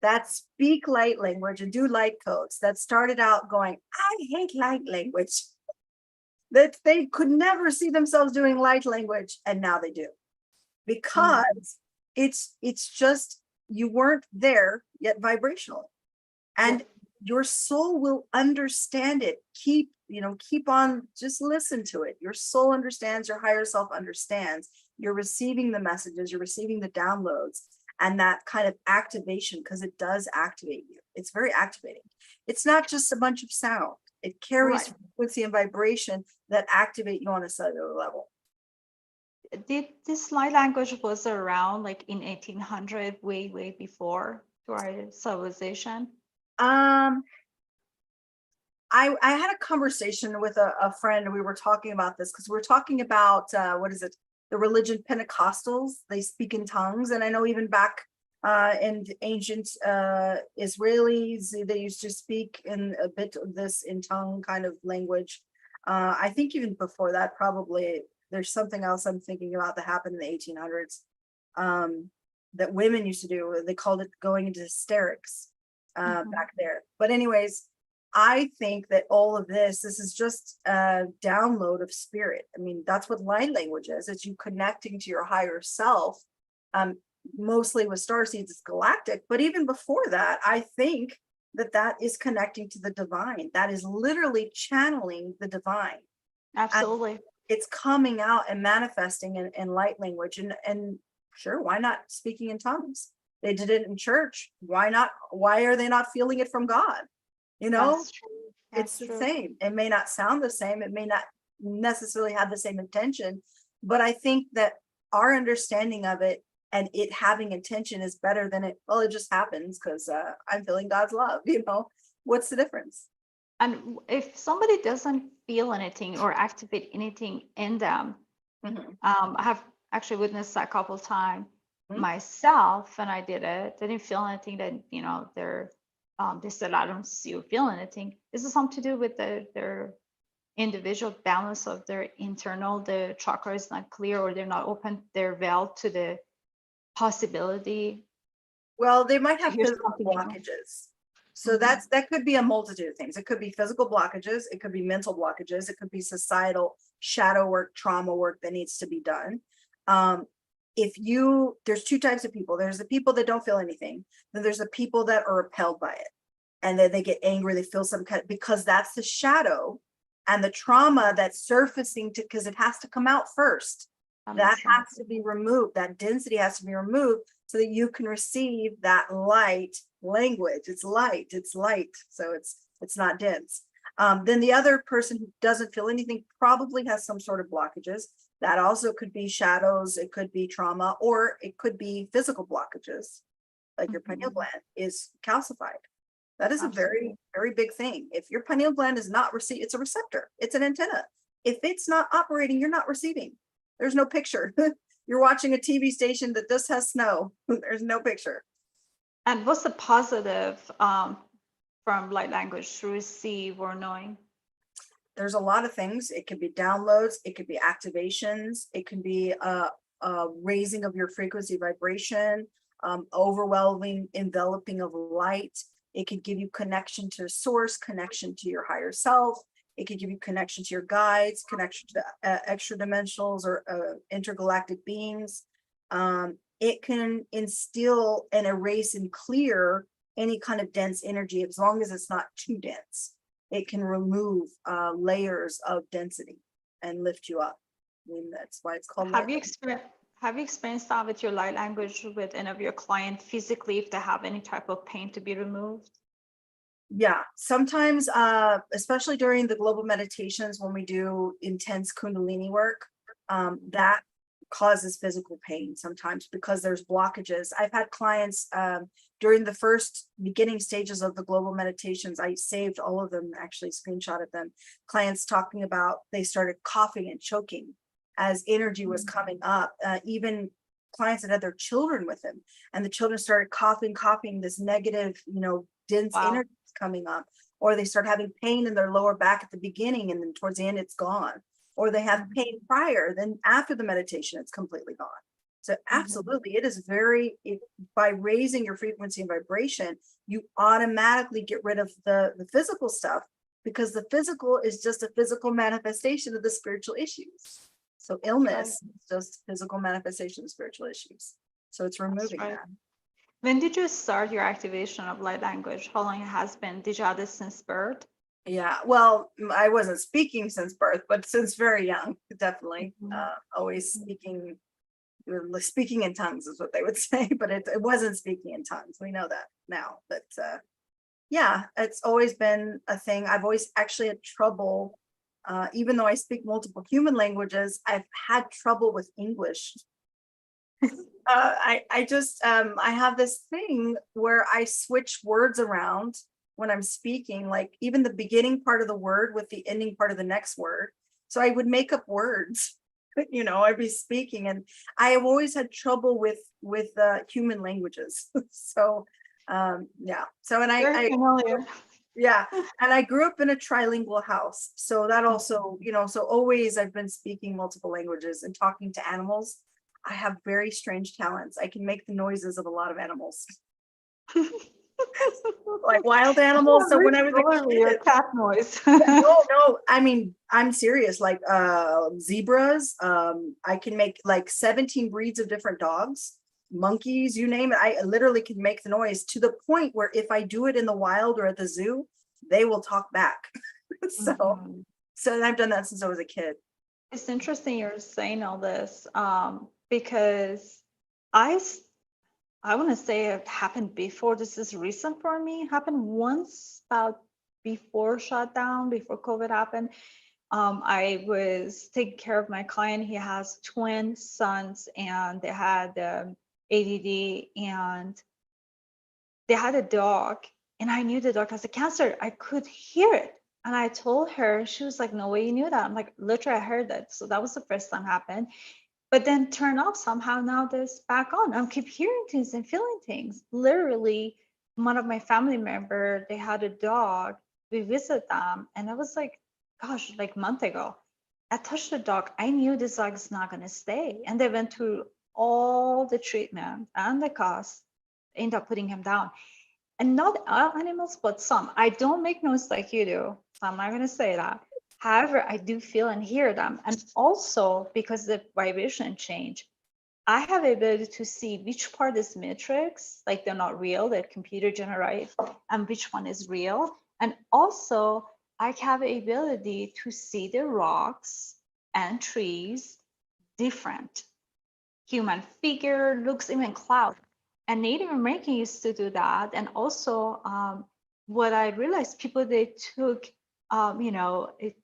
that speak light language and do light codes that started out going, I hate light language, that they could never see themselves doing light language, and now they do, because it's just, you weren't there yet vibrationally, and your soul will understand it. Keep on, just listen to it. Your soul understands, your higher self understands. You're receiving the messages, you're receiving the downloads, and that kind of activation, because it does activate you. It's very activating. It's not just a bunch of sound. It carries frequency and vibration that activate you on a cellular level.
did this light language was around like in 1800, way before to our civilization?
Um, I had a conversation with a friend, and we were talking about this because we're talking about what is it? The religion Pentecostals. They speak in tongues, and I know even back in the ancient Israelis, they used to speak in a bit of this in tongue kind of language. I think even before that, probably there's something else I'm thinking about that happened in the 1800s that women used to do. They called it going into hysterics back there. But anyways, I think that all of this is just a download of spirit. I mean, that's what light language is. It's you connecting to your higher self. Mostly with starseeds, it's galactic. But even before that, I think that that is connecting to the divine. That is literally channeling the divine.
Absolutely.
And it's coming out and manifesting in light language. And sure, why not speaking in tongues? They did it in church. Why not? Why are they not feeling it from God? You know,
That's true.
it's
That's
the
true.
same. It may not sound the same. It may not necessarily have the same intention, but I think that our understanding of it and it having intention is better than it. Well, it just happens because I'm feeling God's love. You know, what's the difference?
And if somebody doesn't feel anything or activate anything in them, I have actually witnessed that a couple times myself, and I did it. They didn't feel anything. That they said, "I don't see you feel anything." This is something to do with their individual balance of their internal. The chakra is not clear, or they're not open their veil to the possibility
Well, they might
to
have
hear
physical
something new.
blockages. So that could be a multitude of things. It could be physical blockages, it could be mental blockages, it could be societal shadow work, trauma work that needs to be done. There's two types of people. There's the people that don't feel anything, then there's the people that are repelled by it. And then they get angry, they feel some kind because that's the shadow and the trauma that's surfacing to because it has to come out first. That has to be removed. That density has to be removed so that you can receive that light language. It's light, so it's not dense. Then the other person who doesn't feel anything probably has some sort of blockages. That also could be shadows, it could be trauma, or it could be physical blockages, like your pineal gland is calcified. That is a very, very big thing. If your pineal gland is not receiving, it's a receptor, it's an antenna. If it's not operating, you're not receiving. There's no picture. You're watching a TV station that just has snow. There's no picture.
And what's the positive from light language to receive or knowing?
There's a lot of things. It could be downloads, it could be activations, it can be a raising of your frequency vibration, overwhelming enveloping of light. It could give you connection to source, connection to your higher self. It could give you connection to your guides, connection to extra dimensionals or intergalactic beings. It can instill and erase and clear any kind of dense energy as long as it's not too dense. It can remove layers of density and lift you up. I mean, that's why it's called.
Have you experienced that with your light language with any of your client physically, if they have any type of pain to be removed?
Yeah, sometimes, especially during the global meditations, when we do intense Kundalini work, that causes physical pain sometimes because there's blockages. I've had clients during the first beginning stages of the global meditations, I saved all of them, actually screenshotted them. Clients talking about they started coughing and choking as energy was coming up. Even clients that had their children with them, and the children started coughing, this negative, dense energy coming up, or they start having pain in their lower back at the beginning and then towards the end it's gone, or they have pain prior, then after the meditation it's completely gone. So absolutely, it is by raising your frequency and vibration, you automatically get rid of the physical stuff, because the physical is just a physical manifestation of the spiritual issues. So illness is just physical manifestation of spiritual issues. So it's removing that.
When did you start your activation of light language? How long it has been? Did you have this since birth?
Yeah, well, I wasn't speaking since birth, but since very young, definitely. Always speaking in tongues is what they would say, but it wasn't speaking in tongues. We know that now, but yeah, it's always been a thing. I've always actually had trouble Even though I speak multiple human languages, I've had trouble with English. I have this thing where I switch words around when I'm speaking, like even the beginning part of the word with the ending part of the next word. So I would make up words, I'd be speaking, and I have always had trouble with human languages. So yeah. So and
Very familiar.
yeah, and I grew up in a trilingual house. So that also, so always I've been speaking multiple languages and talking to animals. I have very strange talents. I can make the noises of a lot of animals, like wild animals. So when I was a
Your
kid,
cat noise.
no, I mean, I'm serious. Like zebras, I can make like 17 breeds of different dogs, monkeys, you name it. I literally can make the noise to the point where if I do it in the wild or at the zoo, they will talk back. So,
Mhm.
so I've done that since I was a kid.
It's interesting you're saying all this, because I want to say it happened before. This is recent for me. It happened once about before shutdown, before COVID happened. I was taking care of my client. He has twin sons, and they had ADD, and they had a dog, and I knew the dog has a cancer. I could hear it. And I told her, she was like, no way you knew that. I'm like, literally, I heard that. So that was the first time happened. But then turn off somehow, now this back on. I keep hearing things and feeling things. Literally, one of my family member, they had a dog. We visit them, and it was like, gosh, like a month ago. I touched the dog. I knew this dog is not gonna stay. And they went through all the treatment and the cost, end up putting him down. And not all animals, but some. I don't make noise like you do, so I'm not gonna say that. However, I do feel and hear them. And also because the vibration change, I have the ability to see which part is matrix, like they're not real, they're computer generated, and which one is real. And also I have the ability to see the rocks and trees different. Human figure, looks, even cloud. And Native American used to do that. And also what I realized, people, they took a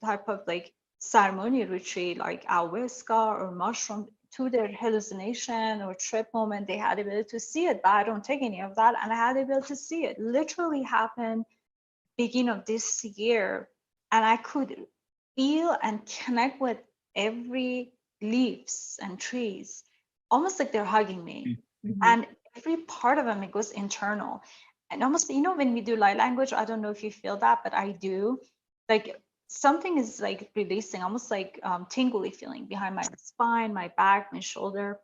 type of like ceremony retreat like ayahuasca or mushroom to their hallucination or trip moment. They had the ability to see it, but I don't take any of that. And I had the ability to see it. Literally happened beginning of this year. And I could feel and connect with every leaves and trees, almost like they're hugging me.
Mhm.
And every part of them, it goes internal. And almost, when we do light language, I don't know if you feel that, but I do. Like something is like releasing, almost like tingly feeling behind my spine, my back, my shoulder.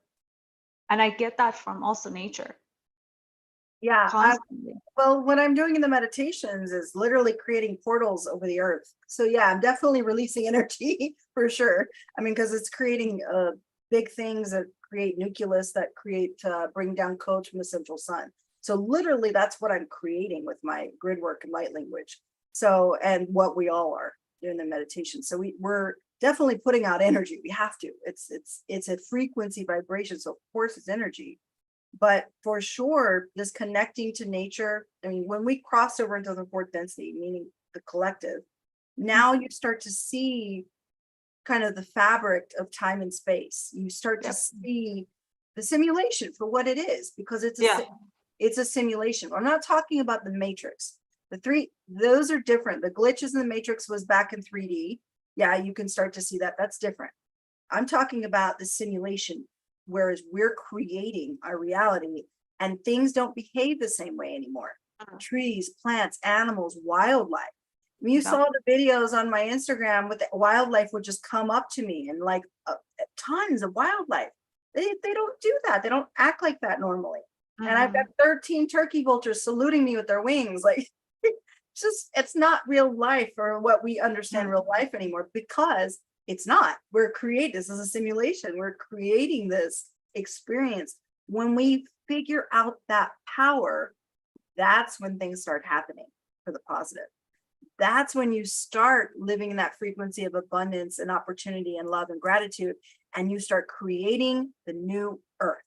And I get that from also nature
Yeah.
constantly.
Well, what I'm doing in the meditations is literally creating portals over the earth. So yeah, I'm definitely releasing energy for sure. I mean, because it's creating big things that create nucleus, that create bring down codes from the central sun. So literally, that's what I'm creating with my grid work and light language. So, and what we all are doing the meditation. So we're definitely putting out energy. We have to. It's a frequency vibration. So of course it's energy. But for sure, just connecting to nature. I mean, when we cross over into the fourth density, meaning the collective, now you start to see kind of the fabric of time and space. You start to
Yep.
see the simulation for what it is, because
Yeah.
it's a simulation. I'm not talking about the matrix. Those are different. The glitches in the matrix was back in 3D. Yeah, you can start to see that. That's different. I'm talking about the simulation, whereas we're creating our reality and things don't behave the same way anymore. Trees, plants, animals, wildlife. When you saw the videos on my Instagram with the wildlife would just come up to me, and like tons of wildlife. They don't do that. They don't act like that normally. And I've got 13 turkey vultures saluting me with their wings. Like it's not real life, or what we understand real life anymore, because it's not. We're creating, this is a simulation. We're creating this experience. When we figure out that power, that's when things start happening for the positive. That's when you start living in that frequency of abundance and opportunity and love and gratitude, and you start creating the new earth.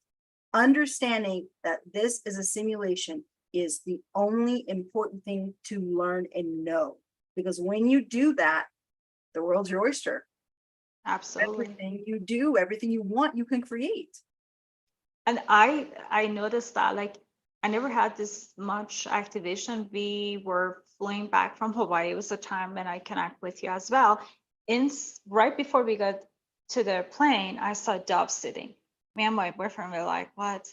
Understanding that this is a simulation is the only important thing to learn and know, because when you do that, The world's your oyster.
Absolutely.
Everything you do, everything you want, you can create.
And I noticed that, like, I never had this much activation. We were flying back from Hawaii. It was the time when I connect with you as well. Right before we got to the plane, I saw Dove sitting. Me and my boyfriend were like, what?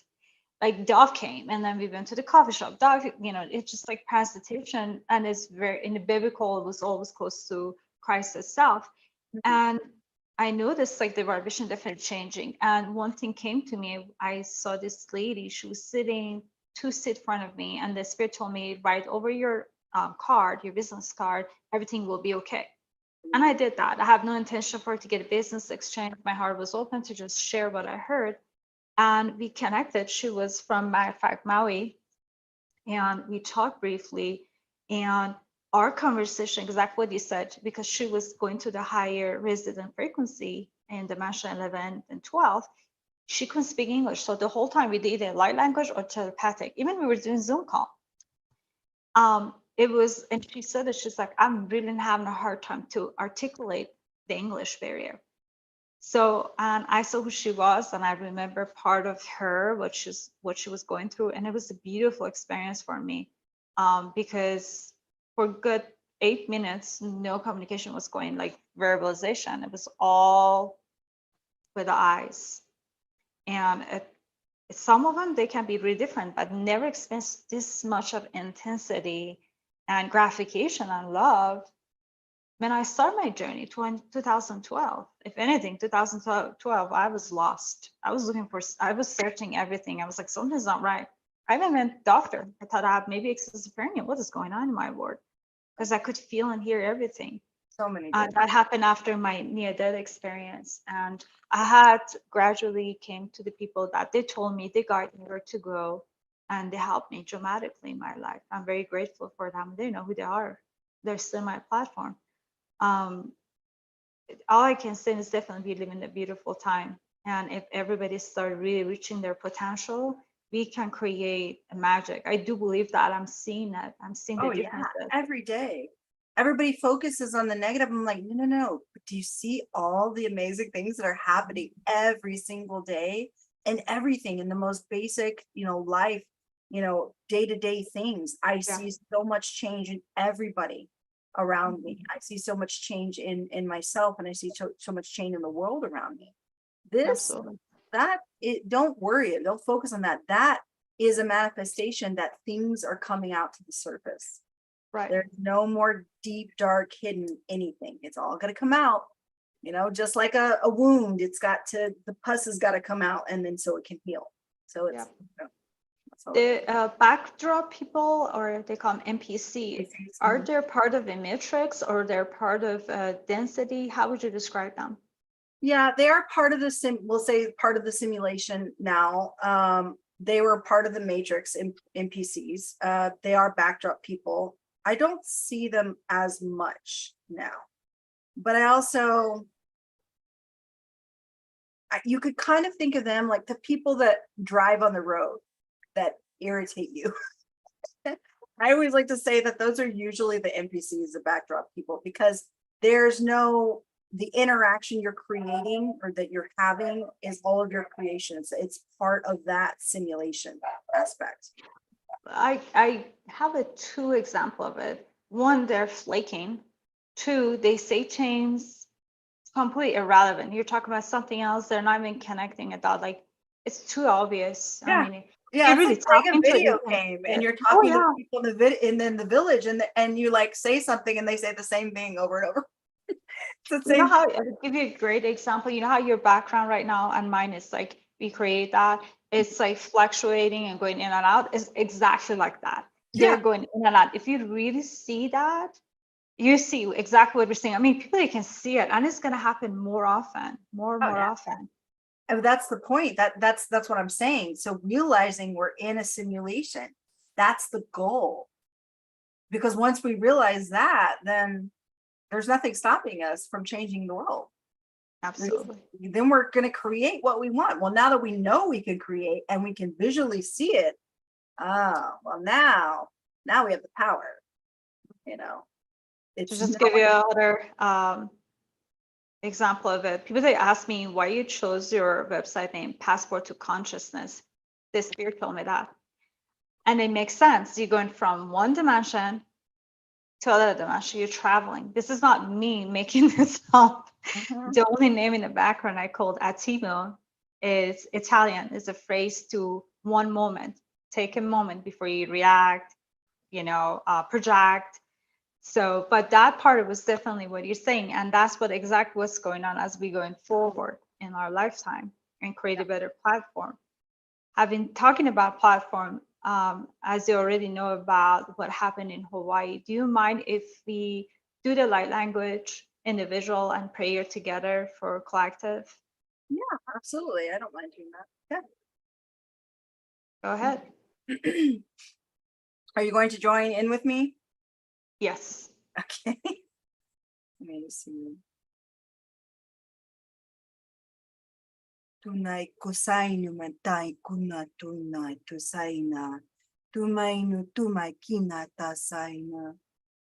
Like, Dove came, and then we went to the coffee shop. Dove, it's just like presentation, and it's very, in the biblical, it was always close to Christ itself. And I noticed like the vibration definitely changing. And one thing came to me. I saw this lady. She was sitting 2 seats in front of me, and the spirit told me, write over your card, your business card, everything will be okay. And I did that. I have no intention for it to get a business exchange. My heart was open to just share what I heard. And we connected. She was from, matter of fact, Maui. And we talked briefly. And our conversation, exactly what you said, because she was going to the higher resident frequency in dimension 11 and 12, she couldn't speak English. So the whole time we did either light language or telepathic. Even we were doing Zoom call. It was, and she said that she's like, I'm really having a hard time to articulate the English barrier. So, and I saw who she was, and I remember part of her, what she was going through, and it was a beautiful experience for me, because for good 8 minutes, no communication was going, like verbalization. It was all with the eyes, and some of them, they can be really different, but never experienced this much of intensity and gratification and love when I started my journey, 2012. If anything, 2012, I was lost. I was searching everything. I was like, something's not right. I even went doctor. I thought I had maybe schizophrenia. What is going on in my ward? Because I could feel and hear everything.
So many.
That happened after my near-death experience. And I had gradually came to the people that they told me, they guided me where to go, and they helped me dramatically in my life. I'm very grateful for them. They know who they are. They're still my platform. All I can say is definitely we live in a beautiful time. And if everybody start really reaching their potential, we can create a magic. I do believe that. I'm seeing it. I'm seeing the differences.
Every day. Everybody focuses on the negative. I'm like, no. But do you see all the amazing things that are happening every single day, and everything in the most basic, life, day-to-day things? I see so much change in everybody around me. I see so much change in myself, and I see so much change in the world around me. Don't worry, don't focus on that. That is a manifestation that things are coming out to the surface.
Right.
There's no more deep, dark, hidden anything. It's all going to come out, just like a wound. The pus has got to come out, and then so it can heal. So it's
the backdrop people, or they call them NPC, are they part of the matrix, or they're part of density? How would you describe them?
Yeah, they are part of we'll say part of the simulation now. They were part of the matrix in NPCs. They are backdrop people. I don't see them as much now, but you could kind of think of them like the people that drive on the road that irritate you. I always like to say that those are usually the NPCs, the backdrop people, because there's the interaction you're creating or that you're having is all of your creations. It's part of that simulation aspect.
I have a 2 example of it. One, they're flaking. 2, they say things completely irrelevant. You're talking about something else. They're not even connecting at all. Like, it's too obvious.
Yeah.
I mean,
it's
really
like playing a video
to
game and you're talking to people in the village, and you like say something and they say the same thing over and over. It's the same.
I'll give you a great example. You know how your background right now and mine is like, we create that. It's like fluctuating and going in and out. It's exactly like that. They're going in and out. If you really see that, you see exactly what we're saying. I mean, people, they can see it, and it's going to happen more often, more often.
And that's the point. That's what I'm saying. So realizing we're in a simulation, that's the goal. Because once we realize that, then there's nothing stopping us from changing the world.
Absolutely.
Then we're going to create what we want. Well, now that we know we can create and we can visually see it, now we have the power.
To just give you another example of it. People, they ask me why you chose your website name, Passport to Consciousness. The spirit told me that. And it makes sense. You're going from one dimension to another dimension. You're traveling. This is not me making this up.
Mhm.
The only name in the background I called Attimo is Italian. Is a phrase to one moment. Take a moment before you react, project. So, but that part was definitely what you're saying. And that's what exactly what's going on as we going forward in our lifetime and create a better platform. I've been talking about platform, as you already know about what happened in Hawaii. Do you mind if we do the light language, individual and prayer together for collective?
Yeah, absolutely. I don't mind doing that.
Go ahead.
Yeah. Are you going to join in with me?
Yes.
Okay. Let me see. Tunai kosainu matai kuna tunai tusaina. Tumainu tumai kina tasaina.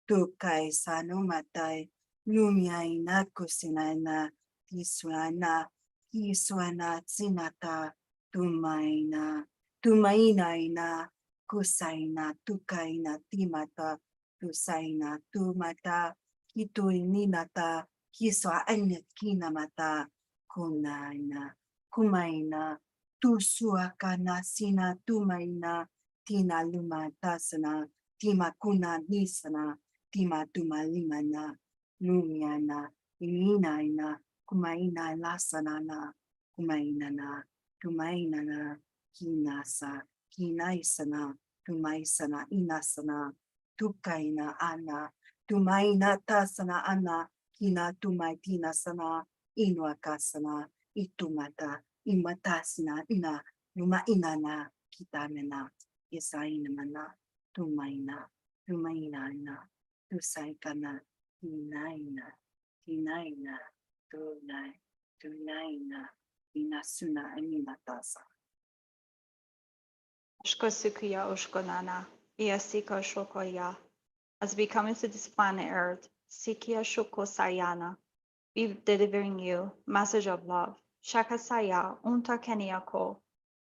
Tukai sanu matai. Lumiaina kusinaina. Tisuana. Tisuana tsinata. Tumaina. Tumainaina. Kusaina. Tukaina timata. Tusaina. Tumata. Kituininata. Kiswa anya kinamata. Kunaina. Kumaina, tusuakana sina tumaina, tina luma tasana, tima kuna nisana, tima tuma limana, lumiana, ilinaina, kumaina lasanana, kumainana, tumainana, kinasa, kinaisana, tumaisana, inasana, tukaina ana, tumaina tasana ana, kina tumaitina sana, inuakasana, itumata, imatasina, ina, lumainana, kitamena, isainamana, tumaina, tumainana, tusaikana, tinaina, tinaina, tunai, tunaina, inasuna, animatasa.
Shkosukuya Ushkonana, Iasika Shokoya. As we come into this planet Earth, Sikia Shoko Sayana, be delivering you message of love. Shakasaya unta keniako.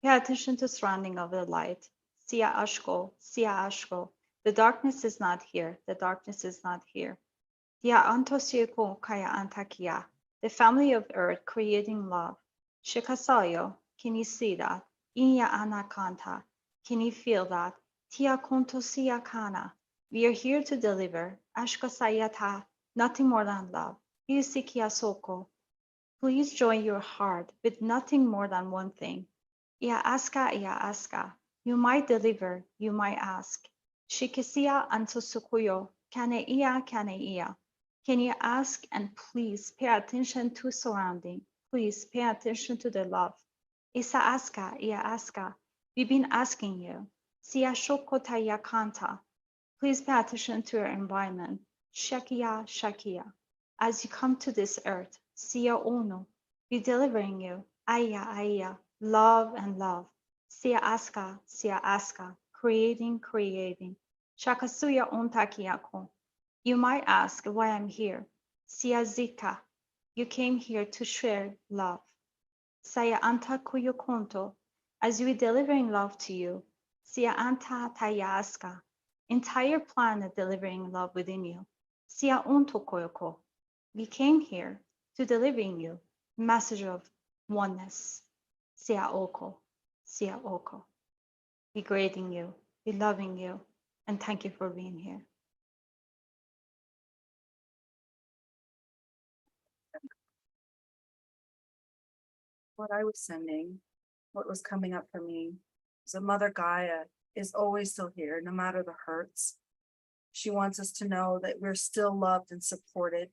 Pay attention to surrounding of the light. Sia ashko, sia ashko. The darkness is not here. The darkness is not here. Tia antosieko kaya antakia. The family of earth creating love. Shikasayo, can you see that? Inya anakanta. Can you feel that? Tia kontosia kana. We are here to deliver. Ashkasayata, nothing more than love. Soko. Please join your heart with nothing more than one thing. Ia aska. You might deliver, you might ask. Shikisia antosukuyo, kane ia. Can you ask and please pay attention to surrounding? Please pay attention to the love. Isa aska, ia aska. We've been asking you. Sia shokotaya kanta. Please pay attention to your environment. Shakia. As you come to this earth, Sia Ono, be delivering you. Aya, love and love. Sia Aska, creating. Shakasuya Ontakiako. You might ask why I'm here. Sia Zika, you came here to share love. Saya Anta Kuyo Konto, as we delivering love to you. Sia Anta Tayaska, entire planet delivering love within you. Sia Unto Koyoko, we came here to delivering you message of oneness. Sia Oko, be grading you, be loving you, and thank you for being here.
What I was sending, what was coming up for me, is that Mother Gaia is always still here, no matter the hurts. She wants us to know that we're still loved and supported.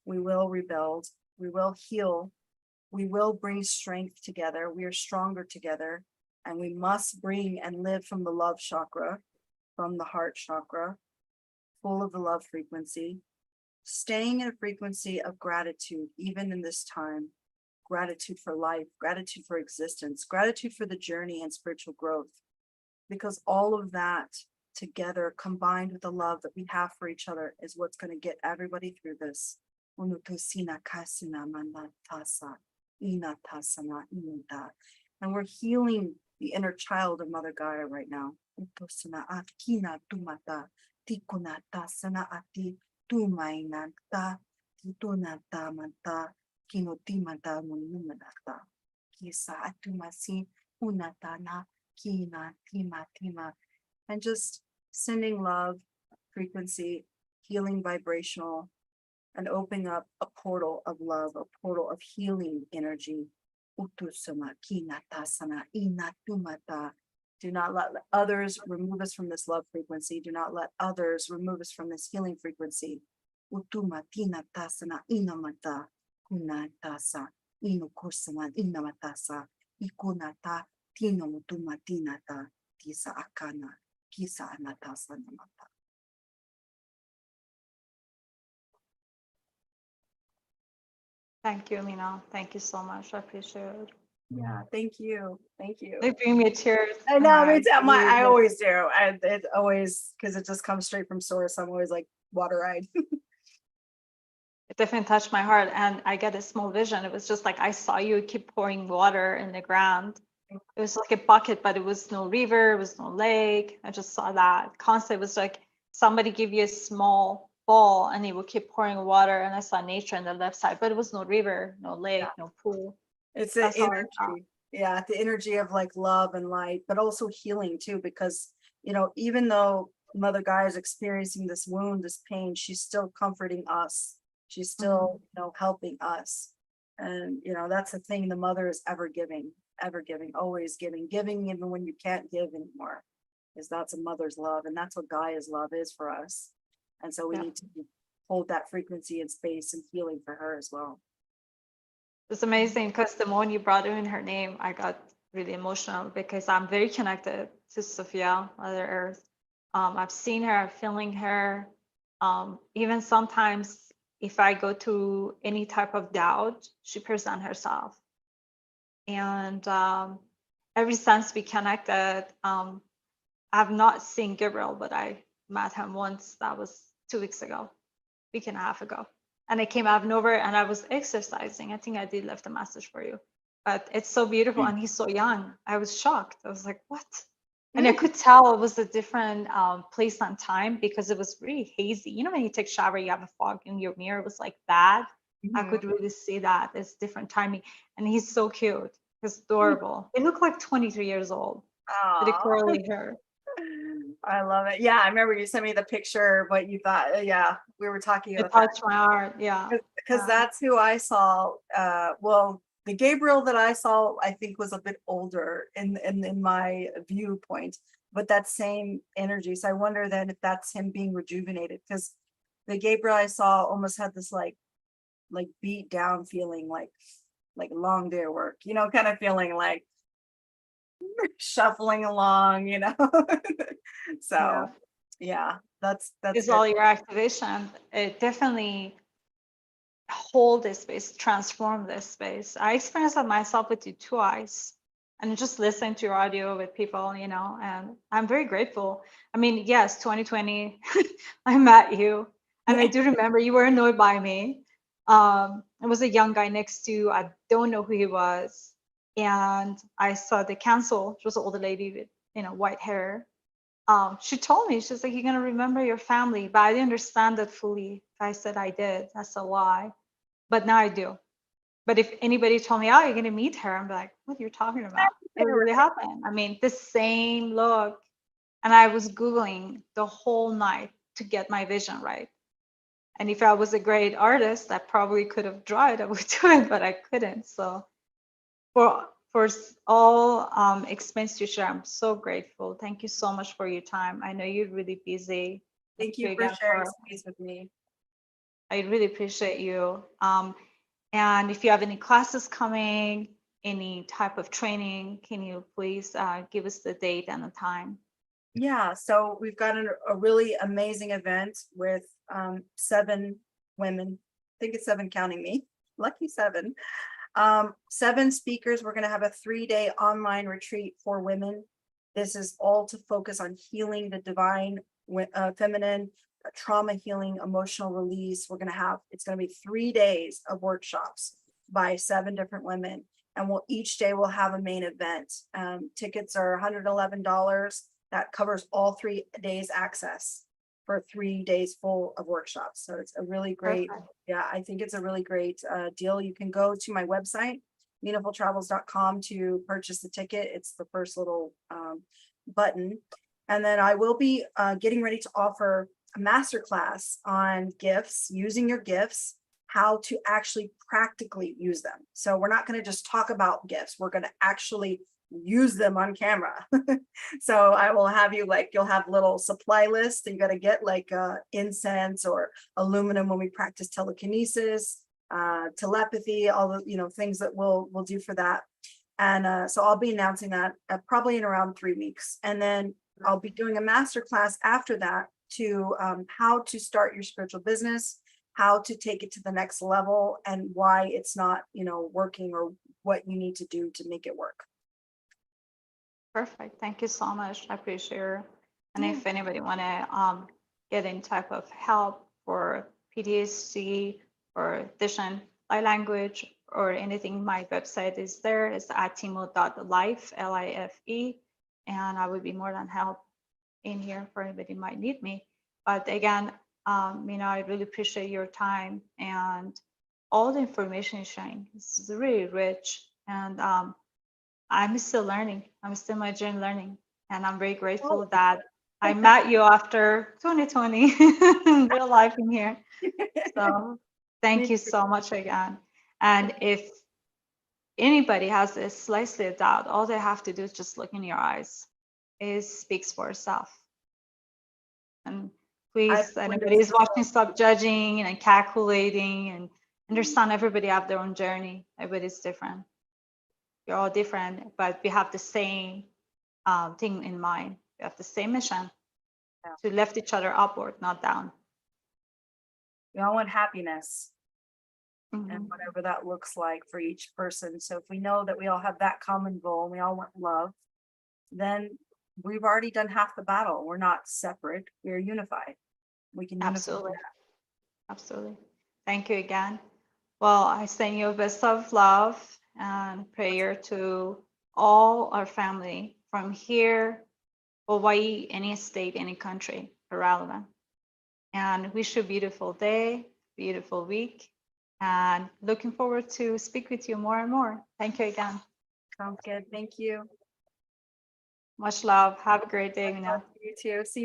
We will rebuild, we will heal, we will bring strength together. We are stronger together, and we must bring and live from the love chakra, from the heart chakra, full of the love frequency, staying in a frequency of gratitude, even in this time. Gratitude for life, gratitude for existence, gratitude for the journey and spiritual growth, because all of that together, combined with the love that we have for each other, is what's going to get everybody through this. Unutosina kasina manatasa, inatasana inata. And we're healing the inner child of Mother Gaia right now. Utosina akina tumata, tikunata sana ati tumainata, titunata manta, kinotimata munumanata. Kisa atumasi unatana, kina tima tima. And just sending love, frequency, healing vibrational, and opening up a portal of love, a portal of healing energy. Utusama kinatasana inatumata. Do not let others remove us from this love frequency. Do not let others remove us from this healing frequency. Utuma tinatasana inamata kunatasa inukursama inamatasa ikunata tinamutuma tinata tisa akana kisa anatasa namata.
Thank you, Mina. Thank you so much. I appreciate it.
Yeah, thank you. Thank you.
They bring me tears.
I know,
and
it's
really
I
miss-
always do. It always, because it just comes straight from source. I'm always like water-eyed.
It definitely touched my heart, and I get a small vision. It was just like I saw you keep pouring water in the ground. It was like a bucket, but it was no river, it was no lake. I just saw that concept. It was like somebody give you a small ball and it will keep pouring water. And I saw nature on the left side, but it was no river, no lake, no pool.
It's the
That's all I saw.
energy. Yeah, the energy of like love and light, but also healing too, because, even though Mother Gaia is experiencing this wound, this pain, she's still comforting us. She's still, helping us. And, that's the thing the mother is ever giving, always giving even when you can't give anymore. Is that's a mother's love. And that's what Gaia's love is for us. And so we
Yeah.
need to hold that frequency and space and healing for her as well.
It's amazing because the moment you brought in her name, I got really emotional because I'm very connected to Sophia, Mother Earth. I've seen her, I'm feeling her. Even sometimes if I go through any type of doubt, she presents herself. And ever since we connected, I've not seen Gabriel, but I met him once. That was 2 weeks ago, week and a half ago. And I came out of nowhere and I was exercising. I think I did left a message for you, but it's so beautiful and he's so young. I was shocked. I was like, what? And I could tell it was a different place and time because it was really hazy. You know, when you take a shower, you have a fog in your mirror. It was like that. I could really see that. It's different timing. And he's so cute. He's adorable. They look like 23 years old with the curly hair.
I love it. Yeah, I remember you sent me the picture, what you thought. Yeah, we were talking
It
about that.
touched my heart. Yeah.
Because that's who I saw. Well, the Gabriel that I saw, I think, was a bit older in my viewpoint, but that same energy. So I wonder then if that's him being rejuvenated, because the Gabriel I saw almost had this like beat down feeling, like long day of work, kind of feeling like shuffling along, So yeah, that's
It's
good.
all your activation. It definitely hold this space, transform this space. I experienced that myself with you twice and just listening to your audio with people, and I'm very grateful. I mean, yes, 2020, I met you and I do remember you were annoyed by me. It was a young guy next to you. I don't know who he was. And I saw the council, it was an older lady with, white hair. She told me, she's like, you're gonna remember your family, but I didn't understand that fully. I said I did, that's a lie. But now I do. But if anybody told me, oh, you're gonna meet her, I'm like, what are you talking about? It really happened. I mean, the same look. And I was Googling the whole night to get my vision right. And if I was a great artist, I probably could have drawn it, I would do it, but I couldn't. So for all expense you share, I'm so grateful. Thank you so much for your time. I know you're really busy.
Thank you for sharing space with me.
I really appreciate you. And if you have any classes coming, any type of training, can you please give us the date and the time?
Yeah, so we've got a really amazing event with 7 women. I think it's 7 counting me. Lucky 7. 7 speakers. We're going to have a 3-day online retreat for women. This is all to focus on healing the divine feminine, a trauma healing, emotional release. It's going to be 3 days of workshops by 7 different women. And each day we'll have a main event. Tickets are $111. That covers all 3 days access for 3 days full of workshops. So it's a really great,
Perfect.
yeah, I think it's a really great deal. You can go to my website, meaningfultravels.com, to purchase the ticket. It's the first little button. And then I will be getting ready to offer a masterclass on gifts, using your gifts, how to actually practically use them. So we're not going to just talk about gifts. We're going to actually use them on camera. So I will have you, like, you'll have little supply lists that you got to get, like incense or aluminum when we practice telekinesis, telepathy, all the, things that we'll do for that. And so I'll be announcing that probably in around 3 weeks. And then I'll be doing a master class after that to how to start your spiritual business, how to take it to the next level, and why it's not, working, or what you need to do to make it work.
Perfect. Thank you so much. I appreciate it. And
Yeah.
if anybody want to get any type of help for PTSD or vision, light language, or anything, my website is there. It's atimo.life, LIFE. And I would be more than help in here for anybody who might need me. But again, I really appreciate your time and all the information you're sharing. It's really rich. And I'm still learning. I'm still in my journey learning. And I'm very grateful that I met you after 2020 in real life in here. So thank you so much again. And if anybody has a slightly doubt, all they have to do is just look in your eyes. It speaks for itself. And please, anybody is watching, stop judging and calculating, and understand everybody have their own journey. Everybody's different. We're all different, but we have the same thing in mind. We have the same mission to lift each other upward, not down.
We all want happiness, and whatever that looks like for each person. So if we know that we all have that common goal and we all want love, then we've already done half the battle. We're not separate. We're unified. We can
Absolutely. Absolutely. Thank you again. Well, I send you a best of love and prayer to all our family from here, Hawaii, any state, any country, irrelevant. And wish you a beautiful day, beautiful week, and looking forward to speak with you more and more. Thank you again.
Sounds good. Thank you.
Much love. Have a great day, Mina.
You too. See you.